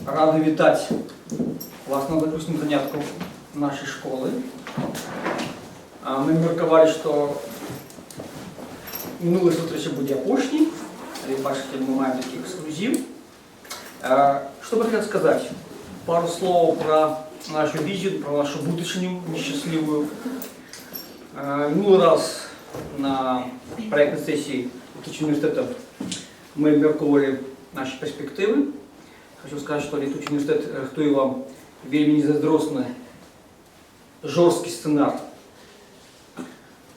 Рады вітаць вас на заключным занятку нашей школы. Мы меркавалі, што мінулая сустрэча будзе апошняй, але бачыце, мы маем такі эксклюзив. Что бы хотел сказать? Пару слов про нашу визию, про нашу будущую несчастливую. Минулый раз на проектной сессии Летучего университета мы меркавалі наши перспективы. Хочу сказать, что Летучий университет рыхтуе вам вельмі незайздросны жорсткі сцэнар.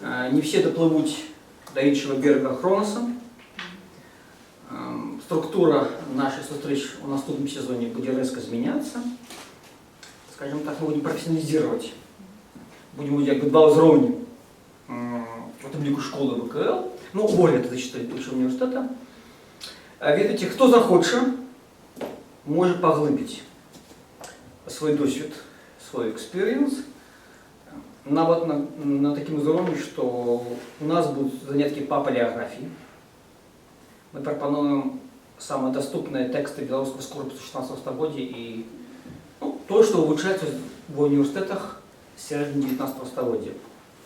Не все доплывуць до іншага берега Хронаса. Структура нашей сустрэч у наступным сезоне будет резко изменяться. Скажем так, мы будем профессионализировать. Будем как бы два ўзроўні. В этом лику школы ВКЛ. Ну, более это зачитать Летучего университета. Ведаеце, хто захоча, може поглибить свой досвід, свой экспириенс, нават на таким уровне, что у нас будут занятки по палеографии. Мы пропонуем самые доступные тексты белорусского скорпуса 16 столетия и то, что вывучается в университетах с середины 19 столетия.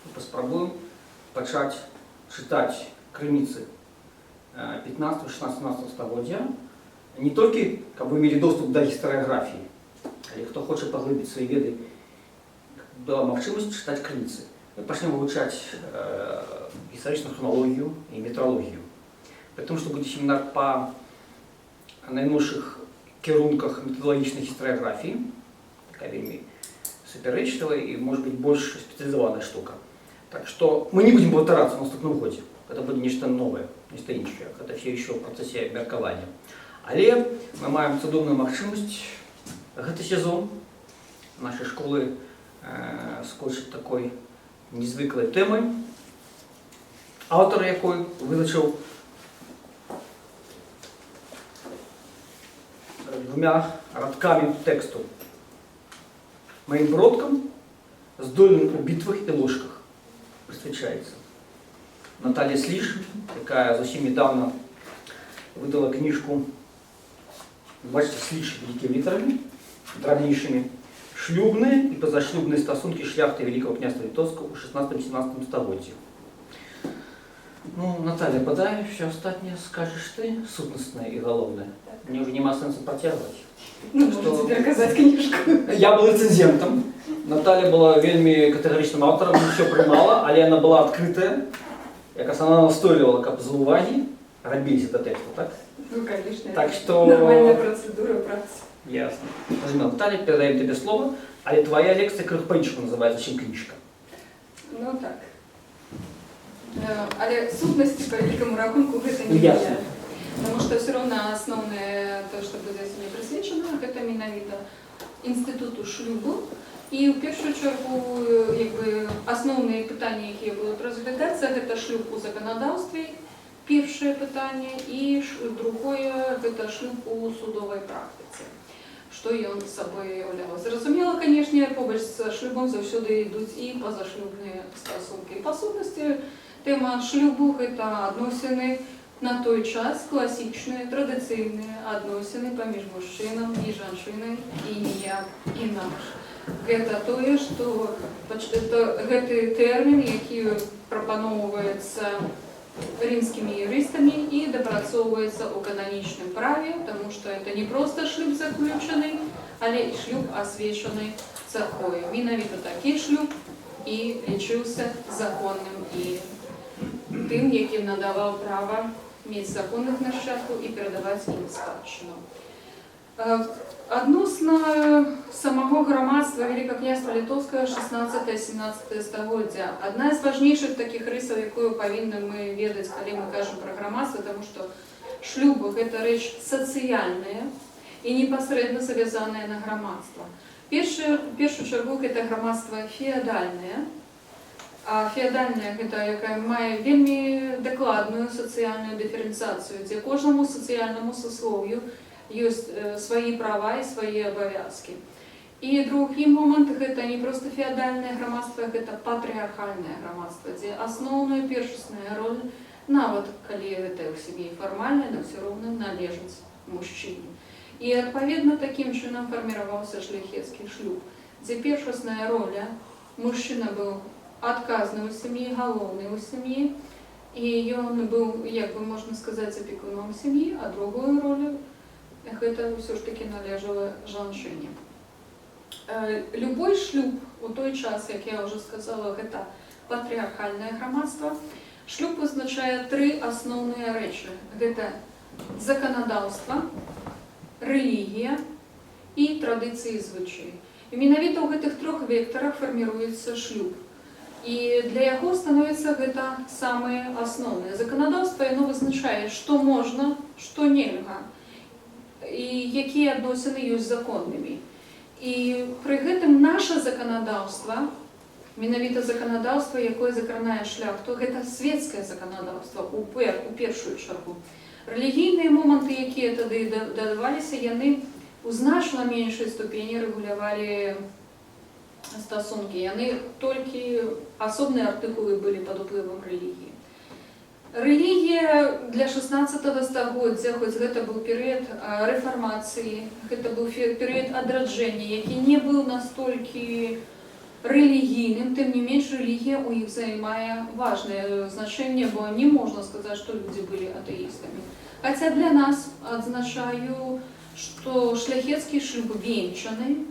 Мы попробуем начать читать крыніцы 15, 16, 17 столетия. Не только как вы имели доступ до историографии, але кто хочет поглубить свои веды, была возможность читать крыніцы. Мы начнем выучать историческую хронологию и метрологию. Потому что будет семинар по наименьших кірунках методологичной историографии, такая вельми суперечливая и, может быть, больше специализованная штука. Так что мы не будем повторяться в наступном году. Это будет нечто новое, нечто іншае. Это все еще в процессе меркавання. Але мы маем цудоўную магчымасць гэты сезон нашай школы скочыць такой незвыклай тэмай, аўтар якой вызначыў двумя радками тексту: «Моим продкам, здольным у битвах и ложках», присвячается. Наталья Слиш, такая совсем недавно выдала книжку, бачите, Слиш великими литерами, древнейшими, «Шлюбные и позашлюбные стосунки шляхты Великого князства Литовского в 16-17 столетии». Ну, Наталья, подай, все остальное скажешь ты, сутностное и головное. Мне уже нема сенса протягивать. Ну, что тебе оказать книжку. Я был рецензентом. Наталья была вельми категоричным автором, все приймала, але она была открытая. Якось она настойлівала, как за уваги робились это текст, так? Ну, конечно. Так что... Нормальная процедура працы. Ясно. Наталья, передаем тебе слово. Але твоя лекция крыху по-іншаму называется, чем книжка. Ну, так. Але сутнасці, по великому рахунку, гэта не ясно. меняет. Потому что все равно основное, то, что будет сегодня присвячено, это менавіта институту шлюбу. І в першу чергу, основні питання, які будуть розглядатися, це шлюб у законодавстві, перше питання, і друге, це шлюб у судовій практиці. Що він собою являв. Зрозуміло, звісно, побач з шлюбом завжди йдуть і позашлюбні стосунки. По сутності, тема шлюбу – це відносини на той час класичні, традиційні відносини поміж мужчином і жінкою, і ніяк інакше. Гэта тое, што гэты тэрмін, які прапаноўваецца рымскімі юрыстамі і дапрацоўваецца ў кананічным праве, таму што это не проста шлюб заключаны, але і шлюб асвечаны царквою. Менавіта такі шлюб і лічыўся законным і тым, якім надаваў права мець законных нашчадкаў і перадаваць ім спадчыну. Адносна самого грамадства Великого князства Литовского 16-17 столетия. Одна из важнейших таких рисов, якую повинны мы ведать, когда мы кажем про грамадство, потому что шлюб – это речь социальная и непосредственно завязанная на грамадство. Першую чергу это грамадство феодальное, а феодальное – это якая мае вельми докладную социальную дифференциацию, где кожному социальному сословию есть свои права и свои обовязки. И другий момент – это не просто феодальное громадство, это патриархальное громадство, где основную першасную роль, нават, коли это в семье формально, но все равно належит мужчине. І відповідно таким чином формувався шляхетський шлюб, де першосна роля мужчина був адказний у сім'ї, головний у сім'ї, і він був, як би можна сказати, опікуном сім'ї, а другою ролью це все ж таки належало жінці. Любой шлюб у той час, як я вже сказала, це патріархальне громадство. Шлюб визначає три основні речі. Це законодавство, релігія і традиції і звичаї. І менавіта ў гэтых трох векторах формируется шлюб. І для яго становится гэта самае асноўнае. Заканадаўства яно вызначае, што можна, што нельга, і якія адносіны ёсць законнымі. І пры гэтым наша заканадаўства, менавіта заканадаўства, якое закранае шляхту, гэта светскае заканадаўства у першую чаргу. Рэлігійныя моманты, якія тады дадаваліся, яны у значна меншай ступені рэгулявалі стасункі. Яны толькі асобныя артыкулы былі пад уплывам рэлігіі. Рэлігія для 16 стагоддзя, хоць гэта быў перыяд рэфармацыі, гэта быў перыяд адраджэння, які не быў настолькі рэлігійным, тым не менш рэлігія ў іх займае важнае значэнне, бо не можна сказаць, што людзі былі атэістамі. Хаця для нас адзначаю, што шляхецкі шлюб венчаны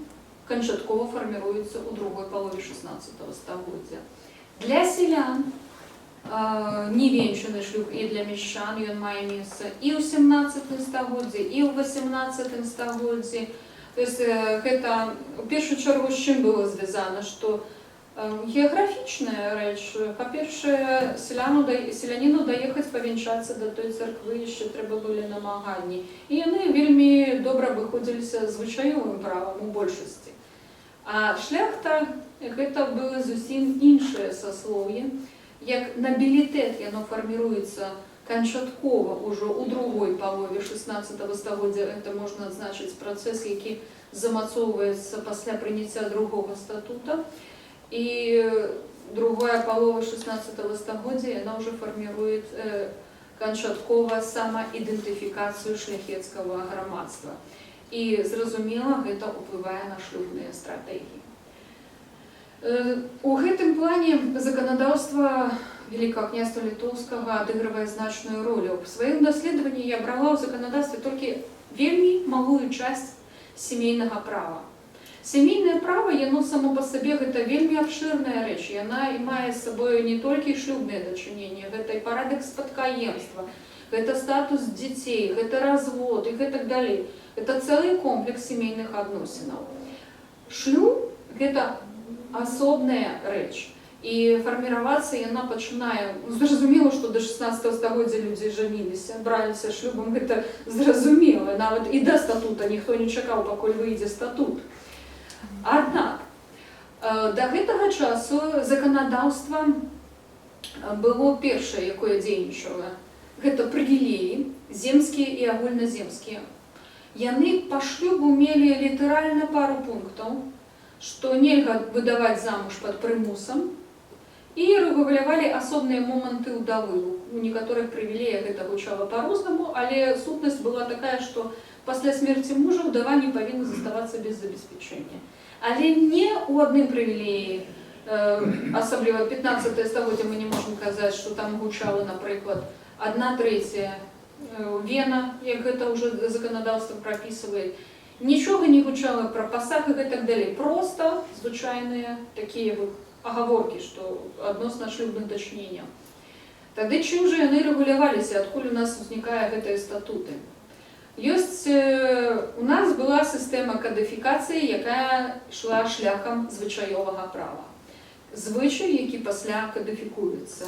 канчаткова фарміруецца ў другой палове 16 стагоддзя. Для селян невенчаны шлюб і для мяшчан ён мае месца і ў 17 стагоддзі, і ў 18 стагоддзі. То есть гэта у першую чаргу з чым было звязана, што геаграфічная рэч. Па-першае, селяніну даехаць павянчацца да той царквы яшчэ трэба былі намаганні. І яны вельмі добра абыходзіліся звычаёвым правам у большасці. А шляхта гэта было зусім іншае саслоўе. Як набілітэт яно фарміруецца канчаткова ўжо ў другой палове 16 стагоддзя, это можна адзначыць працэс, які замацоўваецца пасля прыняцця другога статута. І другая палова 16 стагоддзя яна ўжо фарміруе канчаткова самаідэнтыфікацыю шляхецкага грамадства. І зразумела, гэта ўплывае на шлюбныя стратэгіі. У гэтым плане заканадаўства Великого княства Літоўскага адыгрывае значную ролю. У сваім даследаванні я брала ў заканадаўстве толькі вельмі малую часть сямейнага права. Сямейнае права, яно само па сабе гэта вельмі абшырная рэч. Яна і мае з сабою не толькі шлюбныя дачыненні, гэта і парадак спадкаемства, гэта статус дзяцей, гэта развод і гэтак далей. Гэта цэлы комплекс сямейных адносінаў. Шлюб гэта асобная рэч. І фарміравацца яна пачынае, зразумела, што да 16 стагоддзя людзі жаніліся, браліся шлюбам, гэта зразумела, нават і да статута ніхто не чакаў, пакуль выйдзе статут. Аднак, да гэтага часу заканадаўства было першае, якое дзейнічала. Гэта прывілеі, земскія і агульназемскія. Яны па шлюбу мелі літаральна пару пунктаў, што нельга выдаваць замуж пад прымусам, і рэгулявалі асобныя моманты ўдавы. У некаторых прывілеях гэта гучала па-рознаму, але сутнасць была такая, што пасля смерці мужа ўдава не павінна заставацца без забеспячэння. Але не ў адным прывілеі, асабліва 15 стагоддзя мы не можам казаць, што там гучала, напрыклад, 1/3 вена, як гэта ўжо заканадаўства прапісвае. Нічога не гучала пра пасаг і гэтак далей. Проста звычайныя такія агаворкі, што адносна шлюбных дачыненняў. Тады чым жа яны рэгуляваліся, адкуль у нас узнікае гэтыя статуты? У нас была сістэма кадыфікацыі, якая ішла шляхам звычаёвага права. Звычай, які пасля кадыфікуецца.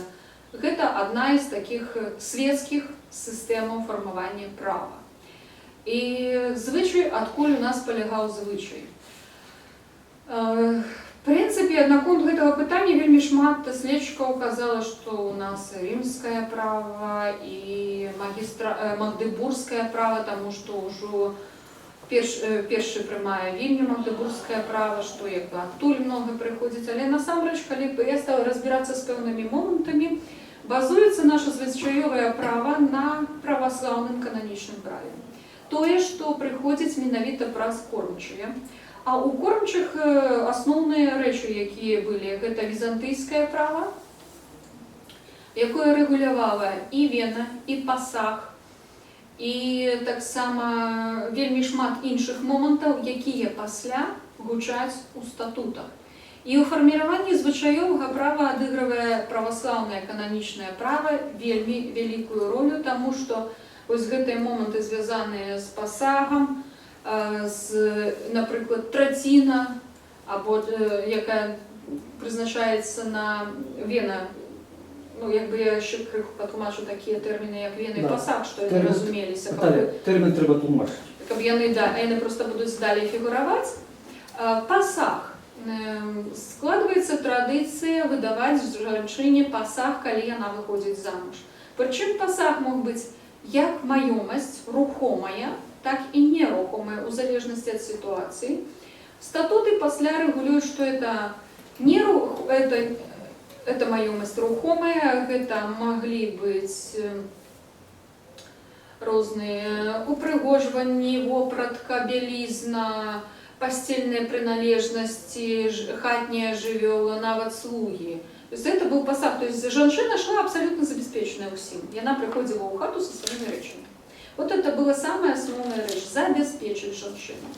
Гэта адна з такіх свецкіх сістэмаў фармавання права. І звычай, адкуль у нас палягаў звычай. В прынцыпе, наконт гэтага пытання вельмі шмат даследчыкаў казала, што у нас рымскае права і магдебургскае права, таму што ўжо першы прымае вільня магдебургскае права, што як бы адтуль многа прыходзіць. Але насамрэч, калі я стала разбірацца з пэўнымі момантамі, базуецца наша звычаёвае права на праваслаўным кананічным праве. тое, што прыходзіць менавіта праз кормчыя. А у кормчых асноўныя рэчы, якія былі, гэта візантыйскае права, якое рэгулявала і вена, і пасаг, і таксама вельмі шмат іншых момантаў, якія пасля гучаць у статутах. І ў фарміраванні звычаёвага права адыгрывае праваслаўнае кананічнае права вельмі вялікую ролю, таму што вось гэтыя моманты звязаныя з пасагам, напрыклад, траціна, або якая прызначаецца на вена, якби я яшчэ крыху патлумачу такія тэрміны, як вена і пасаг, што яны разумеліся. Тэрмін трэба тлумачыць. Каб яны проста будуць далей фігураваць. Пасаг. Складваецца традыцыя выдаваць жанчыне пасаг, калі яна выходзіць замуж. Прычым пасаг мог быць як маёмасць рухомая, так і нерухомая, у залежнасці ад сітуацыі. Статуты пасля рэгулююць, што это маёмасць рухомая, гэта маглі быць розныя упрыгожванні, вопратка, бялізна, пастельныя прыналежнасці, хатняя жывёла, нават слугі. То есть это быў пасаг, то есть жанчына шла абсолютно забяспечаная ўсім. Яна прыходзіла ў хату са сваімі рэчамі. Вот это была самая основная рэч – забяспечыць жанчыну.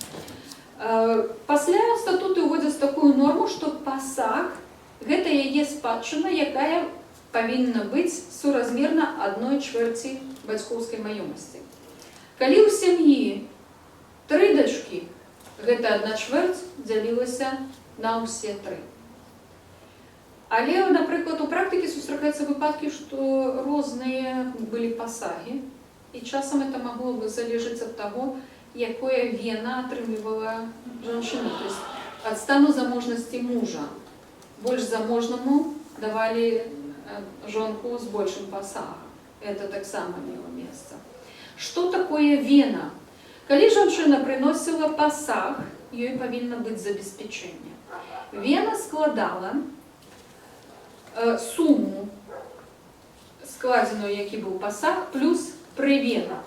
Пасля статуты ўводзяць такую норму, што пасаг – гэта яе спадчына, якая павінна быць суразмерна 1/4 бацькоўскай маёмасці. Калі ў сям'і 3 дачкі, гэта 1/4 дзялілася на ўсе 3. Але, напрыклад, у практыкі сустракаюцца выпадкі, што розныя былі пасагі, і часам это магло бы залежаць ад таго, якое вена атрымлівала жанчына, то есть ад стану заможнасці мужа. Больш заможнаму давалі жонку з большым пасагам. Это таксама мела месца. Што такое вена? Калі жанчына прыносіла пасаг, ёй павінна быць забеспячэнне. Вена складала суму, складзеную, які быў пасаг, плюс прывена.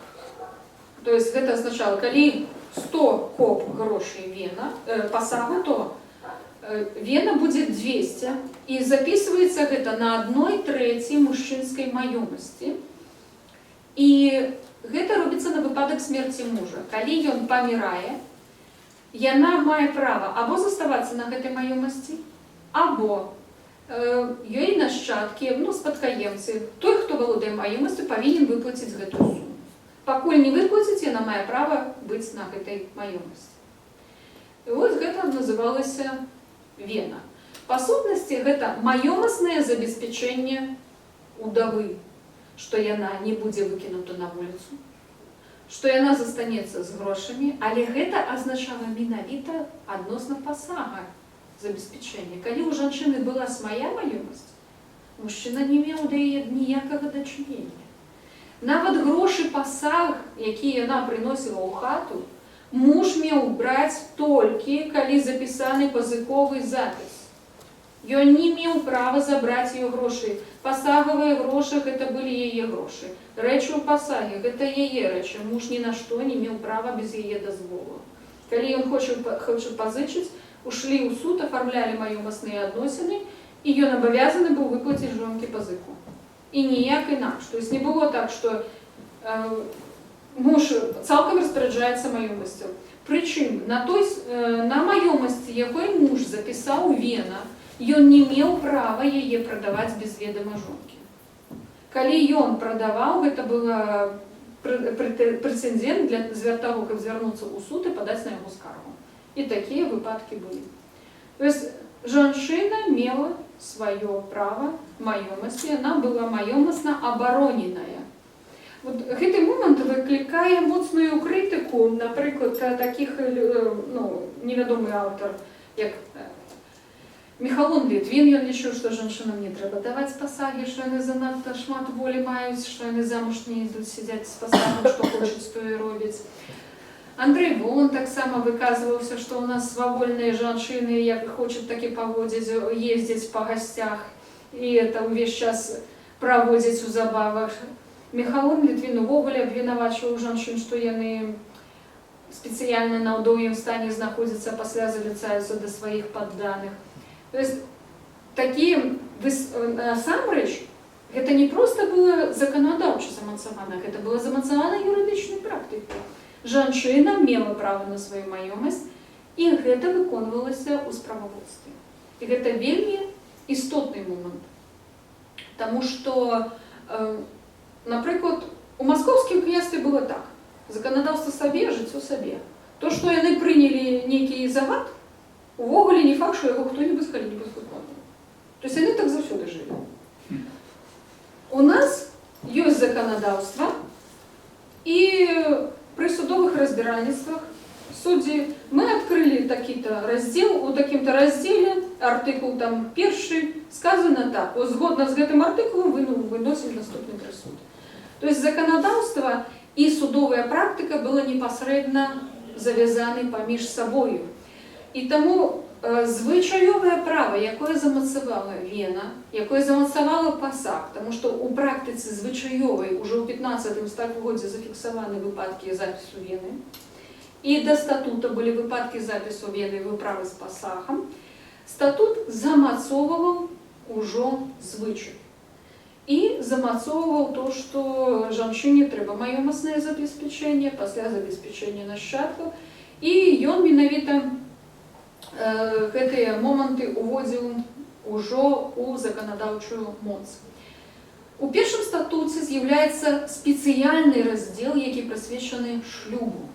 То есть гэта азначала, калі 100 коп грошай пасагу, то вена будзе 200, і записываецца гэта на 1/3 мужчынскай маёмасці. І гэта робіцца на выпадак смерці мужа. Калі ён памірае, яна мае права або заставацца на гэтай маёмасці, або ёй нашчадкі, спадкаемцы, той, хто валодае маёмасцю, павінен выплаціць гэтую суму. Пакуль не выплаціць, яна мае права быць на гэтай маёмасці. І вось гэта называлася вена. Па сутнасці, гэта маёмаснае забеспячэнне удавы, што яна не будзе выкінута на вуліцу, што яна застанецца з грошамі, але гэта азначала менавіта адносна пасага забеспячэння. Калі ў жанчыны была свая маёмасць, мужчына не меў да яе ніякага дачынення. Нават грошы пасаг, які яна прыносіла ў хату, муж меў браць толькі, калі запісаны пазыковы запіс. Ён не меў права забраць ее грошы. Пасагавыя грошы – гэта былі яе грошы. Рэчы ў пасаге – гэта яе рэчы. Муж ні на што не меў права без яе дазволу. Калі ён хоча пазычыць, ушлі ў суд, аформлялі маёмасныя адносіны, і ён абавязаны быў выплаціць жонкі пазыку. І ніяк інакш. То есть не было так, што муж цалкам распараджаецца маёмасцю. Прычым на маёмасці, якой муж запісаў вена, ён не меў права яе прадаваць без ведама жонкі. Калі ён прадаваў, гэта была прэцэдэнт для таго, каб звярнуцца ў суд і падаць на яго скаргу. І такія выпадкі былі. То есть жанчына мела сваё права маёмасці, яна была маёмасна абароненая. Вот гэты момант выклікае моцную крытыку, напрыклад, такіх невядомы аўтар, як Михалон Літвін. Ён лічыў, што жанчынам не трэба даваць пасагі, што яны занадта шмат волі маюць, што яны замуж не ідуць, сядзяць з пасагам, што хочуць, то і робяць. Андрэй Волан таксама выказваўся, што ў нас свавольныя жанчыны, як хочуць, так і паводзяць, ездзяць па гасцях, і это ўвесь час праводзяць у забавах. Михалон Літвін увогуле абвінавачваў жанчын, што яны спецыяльна на ўдоўем стане знаходзяцца, пасля заліцаюцца да сваіх падданых. То есть такія насамрэч гэта не проста было заканадаўча замацавана, гэта было замацавана юрыдычнай практыкай. Жанчына мела права на сваю маёмасць, і гэта выконвалася ў справаводстве. І гэта вельмі істотны момант. Таму што, напрыклад, у маскоўскім княстве было так. Заканадаўства сабе, жыццё сабе. То, што яны прынялі нейкі загад, увогуле не факт, што яго хто-небудзь калі-небудзь выконваў. То есть яны так заўсёды жылі. У нас ёсць заканадаўства, і пры судовых разбіральніцтвах суддзі мы адкрылі такі-то раздзел, у такім-то раздзеле артыкул там першы сказано так, згодна з гэтым артыкулам выносім наступны прысуд. То есть заканадаўства і судовая практыка была непасрэдна завязаны паміж сабою. І таму звычаёвае права, якое замацавала Вена, якое замацавала пасаг, таму што ў практыцы звычаёвай ужо ў 15 стагоддзі зафіксаваны выпадкі запісу Вены, і да статута былі выпадкі запісу Вены і выправы з пасагам, статут замацоўваў ужо звычай. І замацоўваў то, што жанчыне трэба маёмаснае забеспячэнне, пасля забеспячэння нашчадкаў, і ён менавіта гэтыя моманты уводзіў ужо ў заканадаўчую моц. У першым статуце з'яўляецца спецыяльны раздзел, які прысвечаны шлюбу.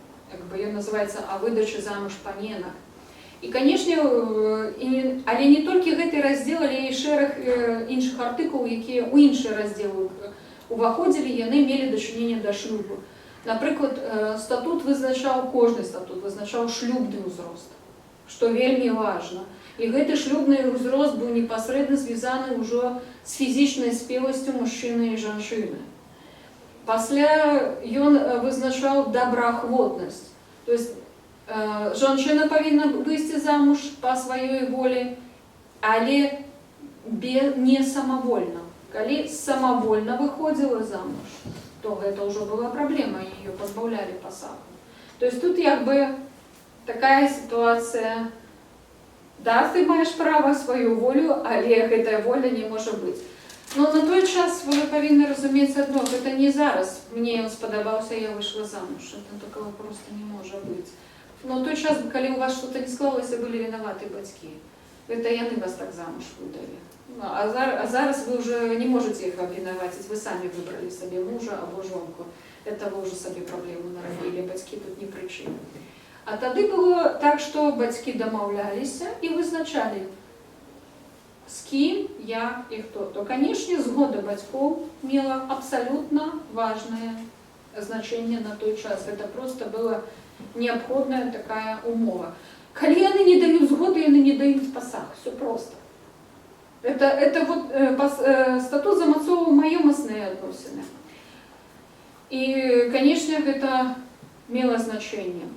Ён называецца «А выдачы замуж паненак». І, канешне, але не толькі гэты раздзел, але і шэраг іншых артыкулаў, якія ў іншыя раздзелы уваходзілі, яны мелі дачыненне да шлюбу. Напрыклад, кожны статут вызначаў шлюбны ўзрост, што вельмі важна. І гэты шлюбны ўзрост быў непасрэдна звязаны ўжо з фізічнай спеласцю мужчыны і жанчыны. Пасля ён вызначаў добраахвотнасць. То есть жанчына павінна выйсці замуж па сваёй волі, але не самавольна. Калі самавольна выходзіла замуж, то гэта ўжо была праблема, яе пазбаўлялі пасагу. То есть тут такая ситуация, да, ты маешь право свою волю, але гэтая воля не можа быць. Но на той час вы павінны разумець адно, гэта не зараз. Мне ён спадабаўся, я выйшла замуж. Это такого просто не можа быць. Но той час, калі у вас что-то не склалася, былі вінаваты бацькі. Гэта яны вас так замуж выдалі. А зараз вы уже не можете іх абвінаваціць, вы самі выбралі сабе мужа або жонку. Это вы уже сабе праблему нарабілі, бацькі тут не пры чым. А тады было так, што бацькі дамаўляліся і вызначалі, з кім, як і хто. То, канешне, згода бацькоў мела абсалютна важнае значэнне на той час. Это просто была неабходная такая умова. Калі яны не даюць згоды, яны не даюць пасаг. Все просто. Это вот статут замацоўваў маёмасныя адносіны. І, канешне, гэта мела значэнне.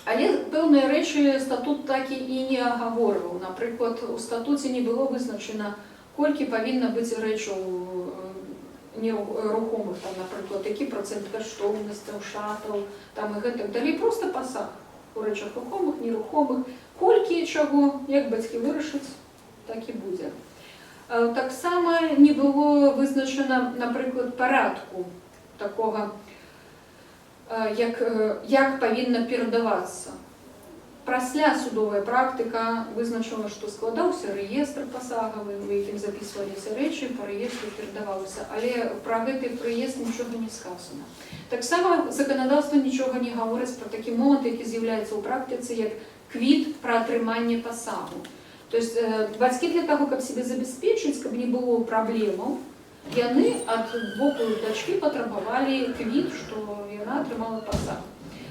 Але пэўныя рэчы статут так і не агаворваў. Напрыклад, у статуце не было вызначана, колькі павінна быць рэчаў нерухомых, там, напрыклад, які працэнт каштоўнасцяў, шатаў, там і гэтак далей. Проста пасаг у рэчах рухомых, нерухомых. Колькі чаго, як бацькі вырашаць, так і будзе. Таксама не было вызначана, напрыклад, парадку такога, як павінна перадавацца. Пасля судовая практыка вызначала, што складаўся рэестр пасагавы, у якім запісваліся рэчы, па рэестру перадавалася, але пра гэты рэестр нічога не сказана. Таксама заканадаўства нічога не гаворыць пра такі момант, які з'яўляецца ў практыцы як квіт пра атрыманне пасагу. То есть бацькі для таго, каб себе забяспечыць, каб не было праблемаў, яны ад боку дачкі патрабавалі квіт, што яна атрымала пасаг.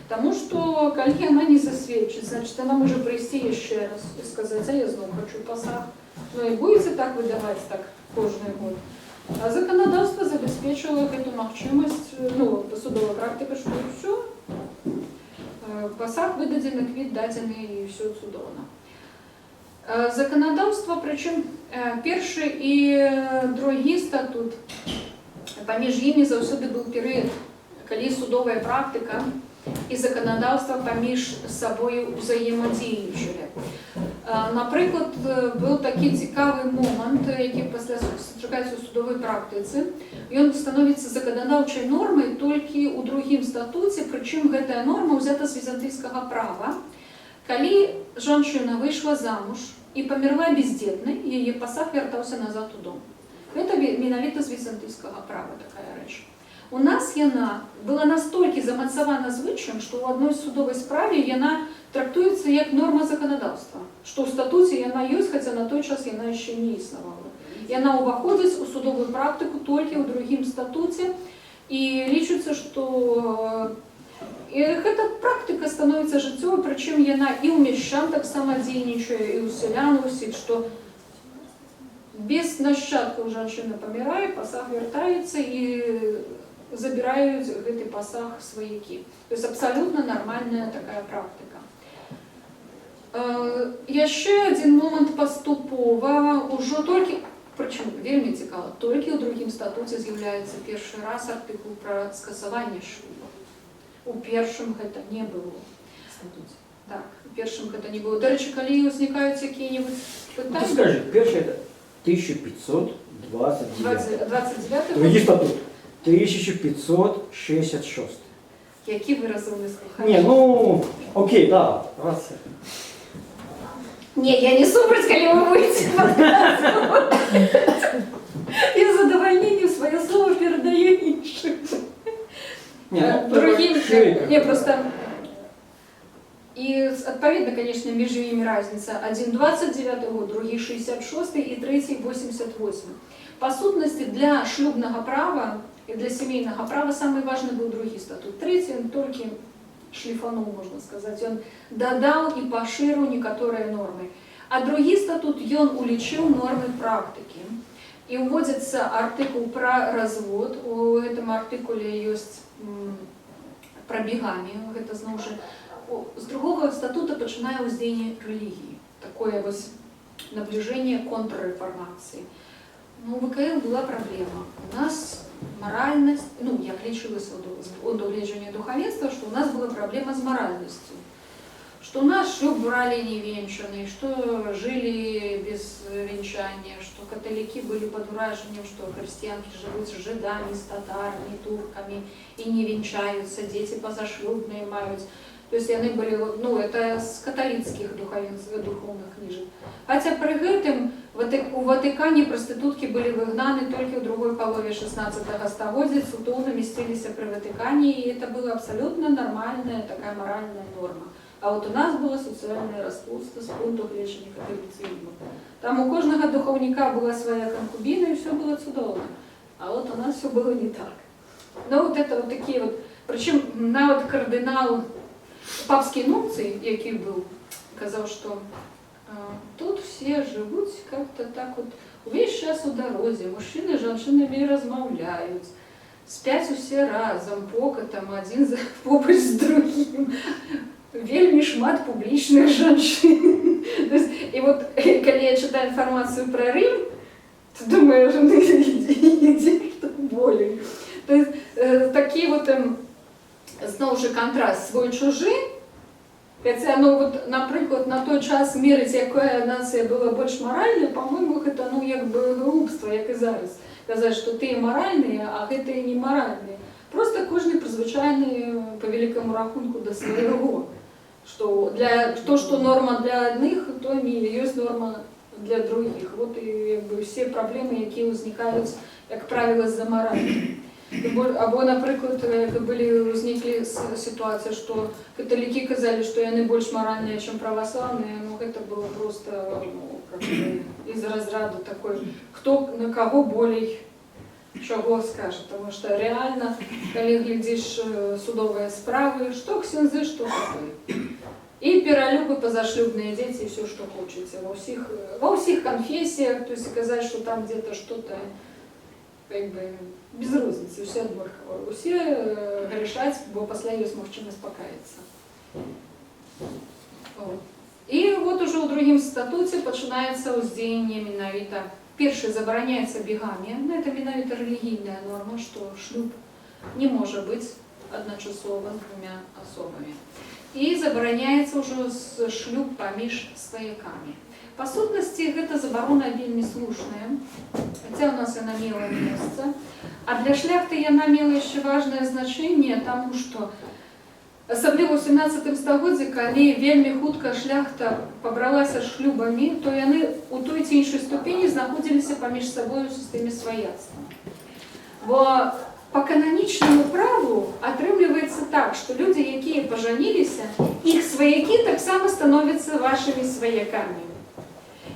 Таму што, калі яна не засведчыць, значит, яна можа прыйсці яшчэ раз і сказаць, а я зноў хочу пасаг. Ну і будзеце так выдаваць так кожны год. А заканадаўства забяспечыла гэту магчымасць, судовая практыка, што ўсё, пасаг выдадзены, квіт дадзены і ўсё цудоўна. Заканадаўства, прычым першы і другі статут, паміж імі заўсёды быў перыяд, калі судовая практыка і заканадаўства паміж сабою узаемадзейнічалі. Напрыклад, быў такі цікавы момант, які пасля сустракаецца ў судовой практыцы. Ён становіцца заканадаўчай нормай толькі ў другім статуце, прычым гэтая норма ўзята з візантыйскага права. Калі жанчына выйшла замуж і памерла бездзетнай, яе пасаг вяртаўся назад у дом. Гэта менавіта з візантыйскага права такая рэч. У нас яна была настолькі замацавана звычаем, што ў адной судовай справе яна трактуецца як норма заканадаўства, што ў статуце яна ёсць, хаця на той час яна яшчэ не існавала. Яна ўваходзіць у судовую практыку толькі ў другім статуце, і лічыцца, што гэта практыка становіцца жыццёвай, прычым яна і ў мяшчан таксама дзейнічае, і ў сялян усіх, што без нашчадкаў жанчына памірае, пасаг вяртаецца і забіраюць гэты пасаг сваякі. То есть абсалютна нармальная такая практыка. Яшчэ адзін момант паступова, ужо толькі, прычым вельмі цікава, толькі ў другім статуце з'яўляецца першы раз артыкул пра скасаванне шлюбу. У першым гэта не было. Так, у першым гэта не было. Да рэчы, калі ўзнікаюць якія-небудзь пытанні... Ну, скажи, першы это 1529. 29. Другі статут. 1566. Які ви разумні слухачі? Не, ну, окей, да, раз. Не, я не супраць, калі вы будете падказваць. Я з задавальненнем свое слово передаю іншым. Другим, не, просто... И, отповедно, конечно, между ими разница. Один 29 год, другий 66 и третий 88. По сутности, для шлюбного права и для семейного права самый важный был другий статут. Третий он только шлифанул, можно сказать. Он додал и поширил некоторые нормы. А другий статут он уличил нормы практики. И вводится артикул про развод. У этом артикуле есть про бігамію. Это, знову ж, з другого статута починає уздзеянне релігії. Такое вот наближение контрреформации. Но у ВКЛ была проблема. У нас моральность, ну, я лечилась от угледжения духовенства, что у нас была проблема с моральностью. Что у нас шлюб брали невенчанный, что жили без венчания, что католики были под уражением, что христианки живут с жидами, с татарами, турками и не венчаются, дети позашлюбные мают. То есть они были, ну, это с католицких духовных книжек. Хотя при этом у Ватикане проститутки были выгнаны только в другой половине 16 столетия, цудовно местились при Ватикане, и это была абсолютно нормальная такая моральная норма. А вот у нас было социальное распутство с пункту лечения католицизма. Там у каждого духовника была своя конкубина, и все было чудовно. А вот у нас все было не так. Но вот это вот такие вот, причем на вот кардинал папский нунций, який был, сказал, что тут все живут как-то так вот, увесь час у дорозе, мужчины с женщинами размовляют, спят все разом, покотом, один побач з другим. Вельмі шмат публічных жанчын. І вот, калі я читаю информацию про Рим, то думаю, что ідзе што болей. То есть, такі вот, знову ж контраст свой-чужы, хотя, ну, вот, наприклад, на той час мерить, якая нація була більш моральною, по-моєму, это, ну, як би глупство, як і зараз. Казати, що ти моральний, а ти не моральний. Просто кожен призвичайний, по великому рахунку, до свого. Что то, что норма для одних, то не есть норма для других. Вот и как бы, все проблемы, які возникают, как правило, за моралью. Або, наприклад, возникли ситуации, что католики казали, что они больше моральные, чем православные, но это было просто, ну, как бы, из разряда такой, кто на кого болей чего скажет, потому что реально, коли глядишь судовые справы, что ксензы, что такое. И перелюбы, позашлюбные дети, и все, что хочется. Во всех конфессиях, то есть сказать, что там где-то что-то, как бы, без разницы, все однаково. Все грешать, бо после есть мужчина покаяться. И вот уже у другим статуте починается уздзеянне менавіта. Перший забороняется бігамія, это менавіта релігійная норма, что шлюб не может быть адначасова з двумя асобамі. І забараняецца ўжо шлюб паміж сваякамі. Па сутнасці, гэта забарона вельмі слушная, хаця ў нас яна мела месца. А для шляхты яна мела яшчэ важнае значэнне, таму што асабліва ў 17 стагоддзі, калі вельмі хутка шляхта пабралася шлюбамі, то яны у той ці іншай ступені знаходзіліся паміж сабой у сістэме сваяцтва. Бо па кананічнаму праву атрымліваецца так, што людзі, якія пажаніліся, іх сваякі таксама становяцца вашымі сваякамі.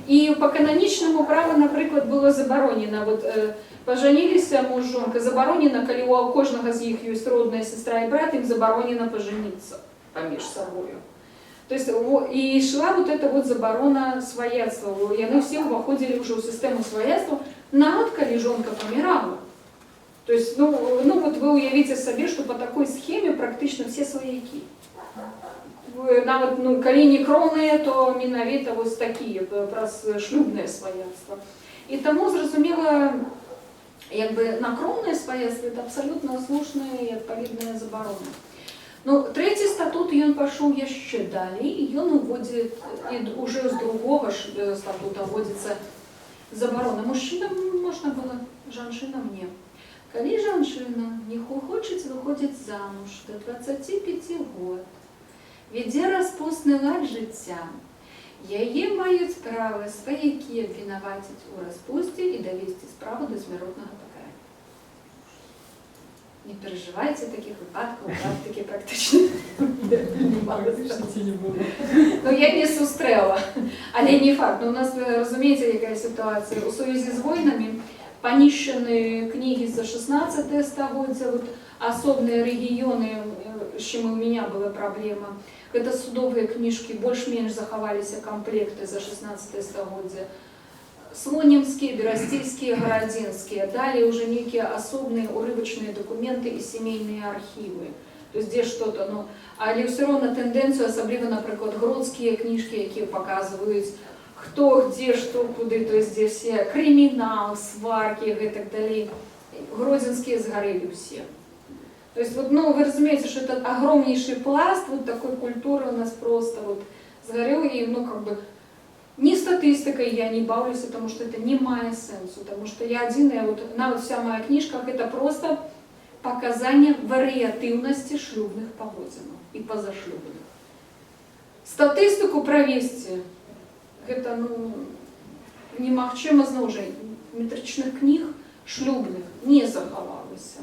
І па кананічнаму праву, напрыклад, было забаронена, пажаніліся муж і жонка, забаронена, калі у кожнага з іх ёсць родная сестра і брат, ім забаронена пажаніцца паміж сабою. То есть і шла эта забарона сваяцтва. Яны все ўваходзілі ўжо ў сістэму сваяцтва, нават калі жонка памірала. То есть, вы уявіце сабе, што па такой схеме практычна все сваякі. Нават, калі не кроўныя, то менавіта вось такія, праз шлюбнае сваяцтва. І таму, зразумела, на кроўнае сваяцтва это абсалютна слушная і адпаведная забарона. Трэці статут, ён пашоў яшчэ далей, і ён уводзіць, і уже з другога статута вводзіцца забарона. Мужчынам можна было, жанчынам не. Калі жанчына не хочуць выходзіць замуж до 25 год, вядзе распусны лад жыцця, яе маюць права сваякі абвінаваціць у распусце і давесці справу да смяротнага пакарання. Не перажывайце, такіх выпадкаў у практыкі практычна я не сустрэла, але не факт. У нас, разумееце, якая сітуацыя. У сувязі з войнамі панішчаны кнігі за 16 стагоддзя, асобныя рэгіёны, з чым у меня была праблема. Гэта судовыя кніжкі, больш-менш захаваліся камплекты за 16 стагоддзя. Слонімскія, берасцельскія, гарадзінскія. Далей уже нейкія асобныя урывачныя дакументы і сямейныя архівы. То есть дзе што-то, але ўсё роўна тэндэнцыю, асабліва, напрыклад, гродскія кніжкі, якія паказваюць, хто, дзе, што, куды, то есть дзе все крымінал, сваркі, гэтак далей. Гродзенскія згарэлі ўсе. То есть, вы разумеете, что это огромнейший пласт такой культуры у нас просто сгорел, и, ни статистикой я не бавлюсь, потому что это не мае сенсу, потому что я одиная, нават вся моя книжка, это просто показание вариативности шлюбных паводзінаў и позашлюбных. Статистику провести, это, немагчыма, зноў жа, метрычных книг шлюбных не захавалася.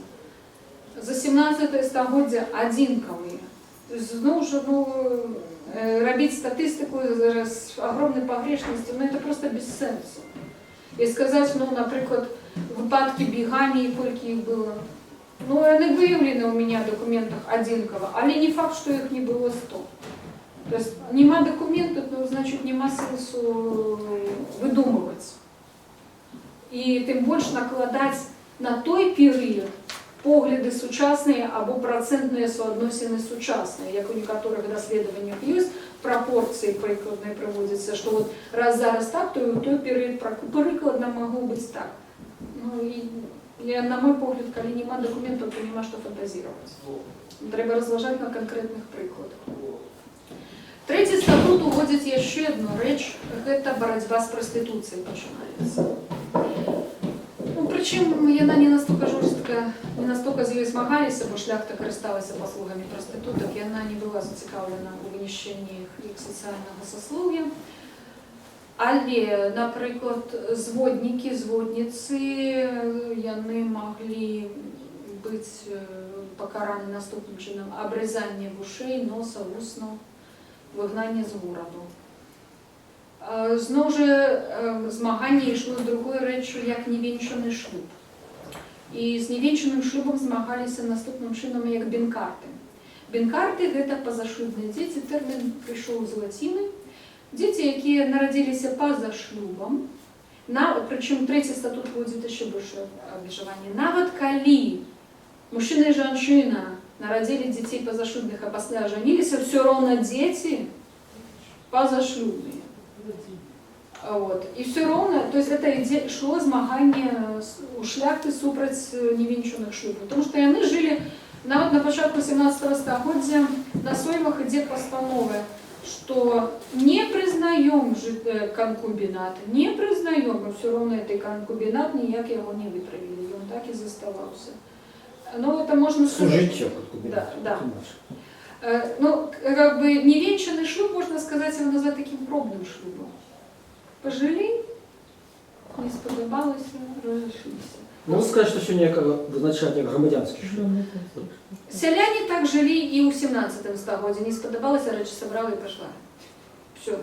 За 17 стагоддзя адзінкавыя. То есть, зноў жа, рабіць статыстыку з огромнай пагрешнасцю, это просто без сенсу. І сказаць, напрыклад, выпадкі бігаміі, колькі іх было. Яны выяўлены ў мяне ў дакументах адзінкава, але не факт, што іх не было 100. То есть, нема дакументаў, значит, нема сенсу выдумываць. І тым больш накладаць на той перыяд погляды сучасныя або працэнтныя суадносіны сучасныя, як у некаторых даследаваннях ёсць, прапорцыі прыкладныя прыводзяцца, што раз зараз так, то і ў той перыяд прыкладна магу быць так. На мой погляд, калі няма дакументаў, то няма што фантазіраваць. Трэба разважаць на канкрэтных прыкладах. Трэці статут уводзіць яшчэ адну рэч, гэта барацьба з прастытуцыяй пачынаецца. Причем яна не настолько жорстка, не настолько з ёй змагаліся, бо шляхта карысталася паслугамі прастытутак, і яна не была зацікаўлена ў вынішчэнні іх сацыяльнага саслоўя. Але, напрыклад, зводнікі, зводніцы, яны маглі быць пакараны наступным чынам: абрызанне вушэй, носа, вуснаў, выгнанне з гораду. Зноў жа, змаганне ішло з другой рэччу, як невенчаны шлюб. І з невенчаным шлюбам змагаліся наступным чынам як бенкарты. Бенкарты — гэта пазашлюбныя дзеці, тэрмін прыйшоў з лаціны. Дзеці, якія нарадзіліся па-за шлюбам, прычым трэці статут вводзіць яшчэ большее абмежаванне. Нават калі мужчына і жанчына нарадзілі дзяцей пазашлюбных, а пасля ажаніліся, ўсё роўна дзеці пазашлюбныя. И все равно, то есть это шло змаганне у шляхты супраць невенчаных шлюбаў, потому что яны жили Нават на пачатку 17 стагоддзя на Соймах ідзе пастанова, што не прызнаём канкубінат, не прызнаём, і ўсё роўна гэты канкубінат ніяк яго не выправілі, ён так і заставаўся. Ну, это можно сказать... Служить Да, да. Ну, как бы невенчанный шлюб, можно сказать, его назвать таким пробным шлюбом. Пожили, не сподобалось, разошлись. Можна сказати, що сьогодні визначають як громадянський шлюб? Селяне так жили и у 17 стагоддзя. Не сподобалось, речь собрала и пошла. Все,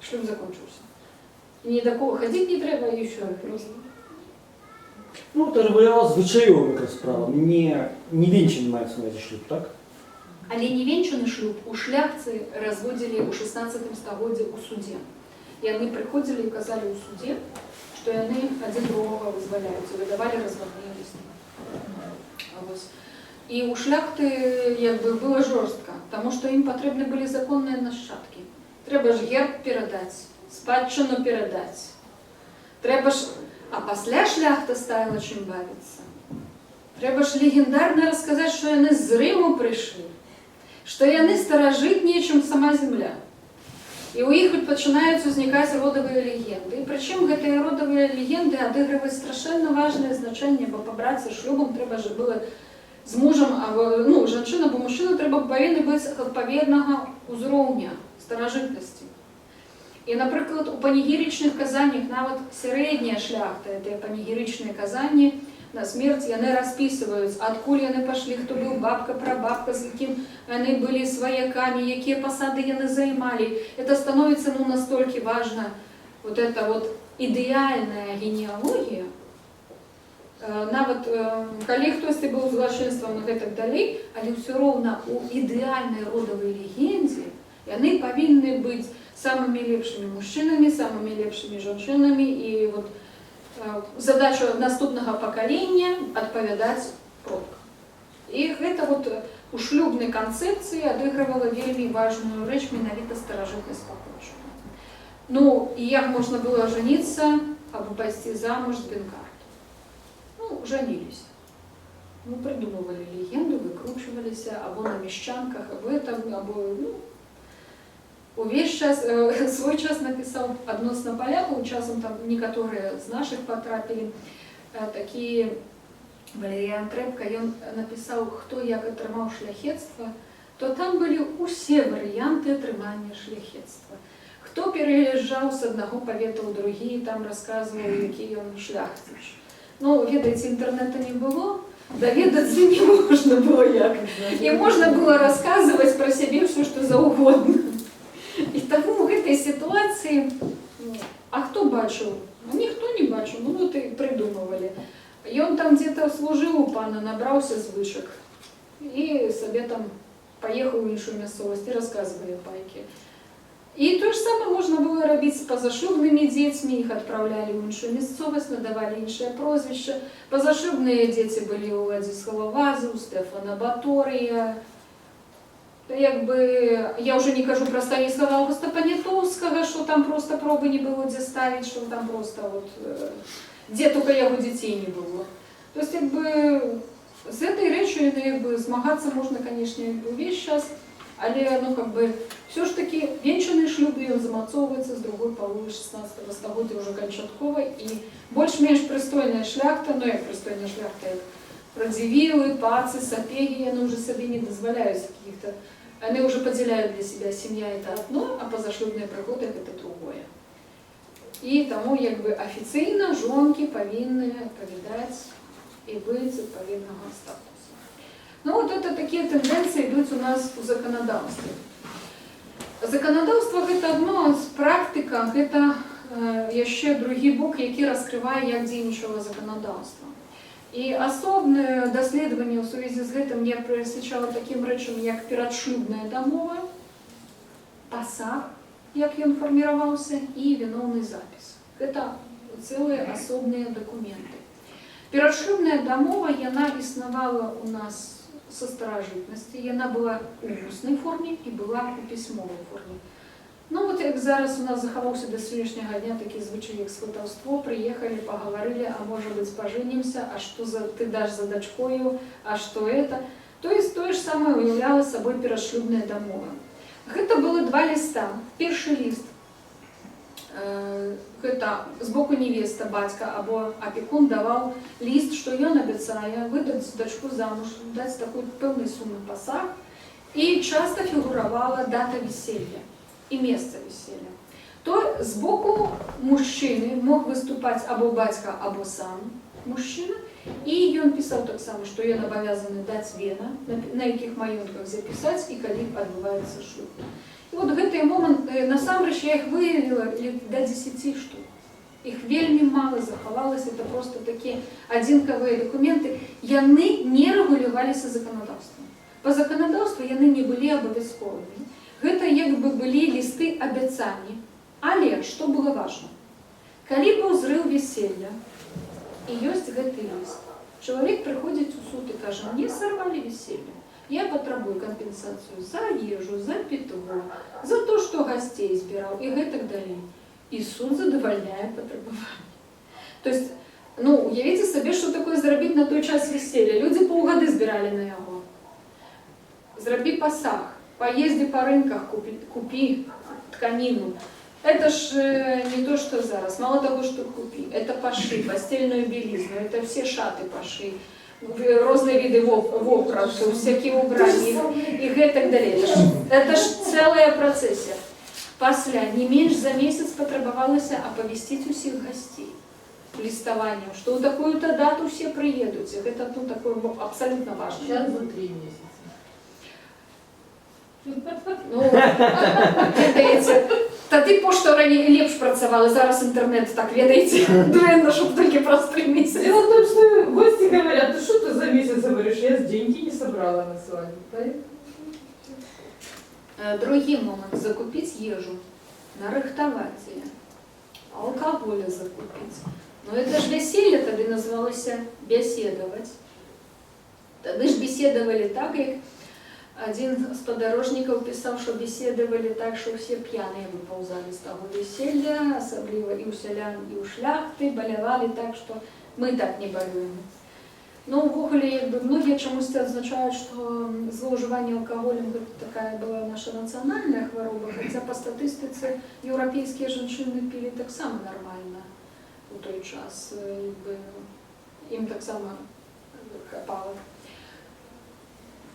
шлюб закончился. Ни до кого ходить не треба, и все. Ну, це регулювала звичайова якраз справа. Не вінчений мається на увазі шлюб, так? Але невенчанный шлюб у шляхцы разводили у 16 стагоддзя у суде. И они приходили и казали у суде, что они один другого вызволяются, выдавали разводные листы. И у шляхты как бы было жестко, потому что им потребны были законные нащадки. Треба ж герб передать, спадщину передать. Треба ж... А пасля шляхта стала чим бавиться. Треба ж легендарно розказати, що вони з Риму прийшли, що вони старожитнее, чим сама земля. І у їх починають возникати родові легенди. І причому ці родові легенди відіграють страшенно важне значення, бо побратися шлюбом треба ж було з мужем, ну, жінка або мужчина повинні бути відповідного узровня старожитності. І, наприклад, у панігіричних казаннях навіть середня шляхта, це панігіричні казання на смерть, вони розписують, откуль вони пішли, хто був бабка, прабабка, з яким вони були свояками, які посади вони займали. Це становиться настільки важно, вот эта вот ідеальна генеалогія. Навіть, коли хтось був злочинством і так далі, але все одно у ідеальній родовій легенді вони повинні бути самыми лепшими мужчинами, самыми лепшими женщинами. И вот задача наступного поколения отповедать продкам. И это вот у шлюбной концепции отыгрывала вельми важную речь менавіта старожитность покончена. Ну, и як можно было жениться, або пойти замуж с Бенкарт. Ну, женились. Ну, придумывали легенду, выкручивались, або на мещанках, або этом, або, ну, увесь час, свой час написал адносно полякаў, часам там некоторые з наших потрапили, такие Валеріан Трэпка, ён написал, хто як атрымаў шляхецтва, то там были усе варианты атрымання шляхецтва. Хто переезжал с одного павета ў другі, там рассказывал, які ён шляхціч. Ну, ведаеце, интернета не было, доведацца не можно было як. И можно было рассказывать про себе все, что за угодно. І тому в этой ситуации, а кто бачил? Ну, никто не бачил, ну вот и придумывали. И он там где-то служил у пана, набрался звычек. И себе там поехал в іншую мясцовасць и рассказывали пайки. И то же самое можно было робить с позашлюбными детьми, их отправляли в іншую мясцовасць, надавали іншае прозвище. Позашлюбные дети были у Владислава Вазы, у Стефана Батория. Якби, я вже не кажу про Станіслава Августа Понятовського, що там просто проби не було де ставити, що там просто от, де тільки його дітей не було. Тобто, якби, з цією речою, якби, змагатися можна, звісно, весь час, але, ну, якби, все ж таки, венчаний шлюб, він замацовується з другої половини 16 століття вже кончатково, і більш-менш пристойна шляхта, ну, як пристойна шляхта, як радзівілы, пацы, сапегі, они уже себе не дозволяют каких-то, они уже поделяют для себя, семья это одно, а позашлюбные пригоды это другое. И тому, как бы, официально жонки повинны повидать и быть відповідного статуса. Ну, вот это такие тенденции идут у нас у законодавстве. Законодавство это одно, з практика это еще другий бок, який розкриває, як діючого законодавства. І асобне дослідження у сувязі з гэтым я присвячала таким речам, як перадшлюбная дамова, пасаг, як ён фарміраваўся, і віноўны запіс. Гэта цэлыя асобныя дакументы. Перадшлюбная дамова, яна існавала у нас са старажытнасці, яна была у вуснай форме і была у пісьмовай форме. Ну вот як зараз у нас захаваўся до сённяшняга дня такі звычай, як сватаўство, приехали, поговорили, а может быть поженимся, а что за, ты дашь за дочкою, а что это. То есть тое ж самае уяўляла сабой перашлюбная дамова. Гэта было 2 ліста. Першы ліст гэта з боку невеста, бацька або апекун даваў ліст, што ён абяцае выдаць дачку замуж, даць такой пэўнай сумы пасаг, і часта фігуравала дата веселья і месца веселья. То з боку мужчыны мог выступаць або бацька, або сам мужчына, і ён пісаў таксама, што ён абавязаны даць вена, на якіх маёнтках запісаць і калі адбываецца шлюб. І вот гэтыя моманты, насамрэч, я іх выявіла да 10 штук. Іх вельмі мала захавалася, это просто такія адзінкавыя дакументы. Яны не рэгуляваліся заканадаўствам. Па заканадаўству яны не былі абавязковымі. Гэта як бы былі лісты абяцанні. Але што было важна? Калі быў зрыў веселья, і ёсць гэты ліст, чалавек прыходзіць у суд і кажа: мне сарвалі веселье. Я патрабую кампенсацыю за ежу, за питво, за то, што гасцей збіраў і гэтак далей. І суд задавальняе патрабаванне. То есть, уявіце сабе, што такое зрабіць на той час веселья. Людзі паўгады збіралі на яго. Зрабі пасаг, паездзі па рынках, купі тканіну. Это ж не то, что зараз. Мало того, что купи. Это поши, постельную белизну, это все шаты поши. Разные виды вопрату, всякие убрания и так далее. Это ж целая процессия. После не меньше за месяц потребовалось оповестить усіх гостей листованием, что в такую-то дату все приедут. Это такое абсолютно важно. Сейчас за 3 месяца. Ведаеце, тады пошта раней лепш працавала, зараз інтэрнет, так ведаеце, дрэнна, чтоб только праз 3 месяца. Дело в том, что гости говорят: ну что ты за месяц говоришь, я деньги не собрала на свадьбу. Другі момент, закупіць ежу, нарыхтаваць яе, алкаголя закупіць. Это ж веселье тады называлася беседаваць. Тады ж беседавалі так, як один з падарожнікаў пісаў, што беседавалі так, што ўсе п'яныя выпаўзалі з таго веселья, асабліва і ў сялян, і ў шляхты, балявалі так, што мы так не балюем. Увогуле, многія чамусьці адзначаюць, што злоўжыванне алкаголем такая была наша нацыянальная хвароба, хаця па статыстыцы еўрапейскія жанчыны пілі таксама нармальна у той час, ім таксама капала.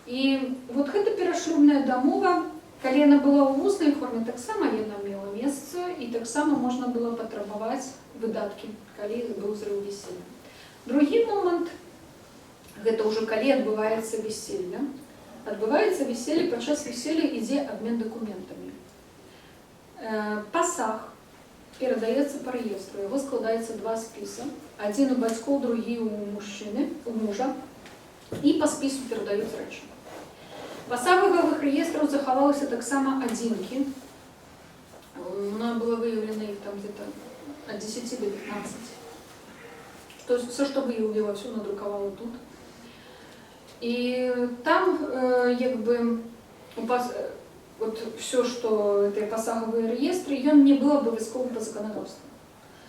І вот гэта перашлюбная дамова, калі яна была ў вуснай форме, таксама яна мела месца, і таксама можна было патрабаваць выдаткі, калі быў зрыў веселья. Другі момант, гэта ўжо калі адбываецца веселье. Адбываецца веселье, падчас веселья ідзе абмен дакументамі. Пасаг перадаецца па рэестру, яго складаецца 2 спісы, адзін у бацькоў, другі у мужчыны, у мужа, і па спісу перадаюць рэчы. Пасагавых рэестраў захавалася таксама адзінкі. Мною было выявлена іх там где-то от 10 до 15. Все, что выявила, все надрукавала тут. И там вот все, что это пасагавыя рэестры, ён не был абавязковым па заканадаўству.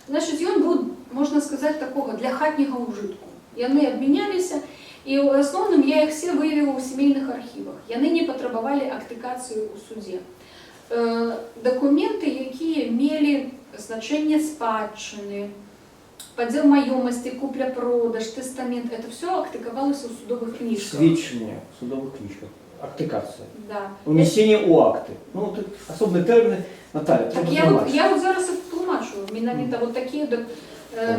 Значит, ён быў, можна сказаць, такога для хатняга ўжытку. Яны абмяняліся. І ў асноўным я іх все выявіла ў сямейных архівах. Яны не патрабавалі актыкацыю ў судзе. Дакументы, якія мелі значэнне спадчыны, падзел маёмасці, купля-продаж, тэстамент, это все актыкавалася ў судовых кніжках. Сведчання в судовых книжках. Актикация. Да. Унесение у акты. Тут особые термины. Наталья, так я вот зараз их тлумачу. Менавіта вот такие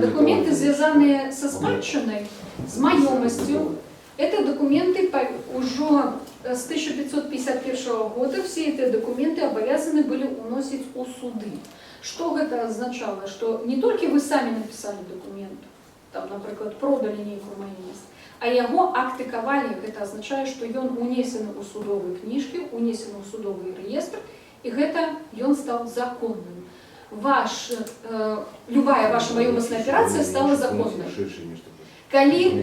документы, связанные со спадчиной, с маёмостью. Это документы уже с 1551 года. Все эти документы обязаны были уносить у суды. Что это означало? Что не только вы сами написали документ, там, например, продали некую маёмость, а яго актыкавалі. Гэта азначае, што ён унесены ў судовыя кніжкі, унесены ў судовы рэестр, і гэта ён стаў законным. Любая ваша маёмасная аперацыя стала законнай. Калі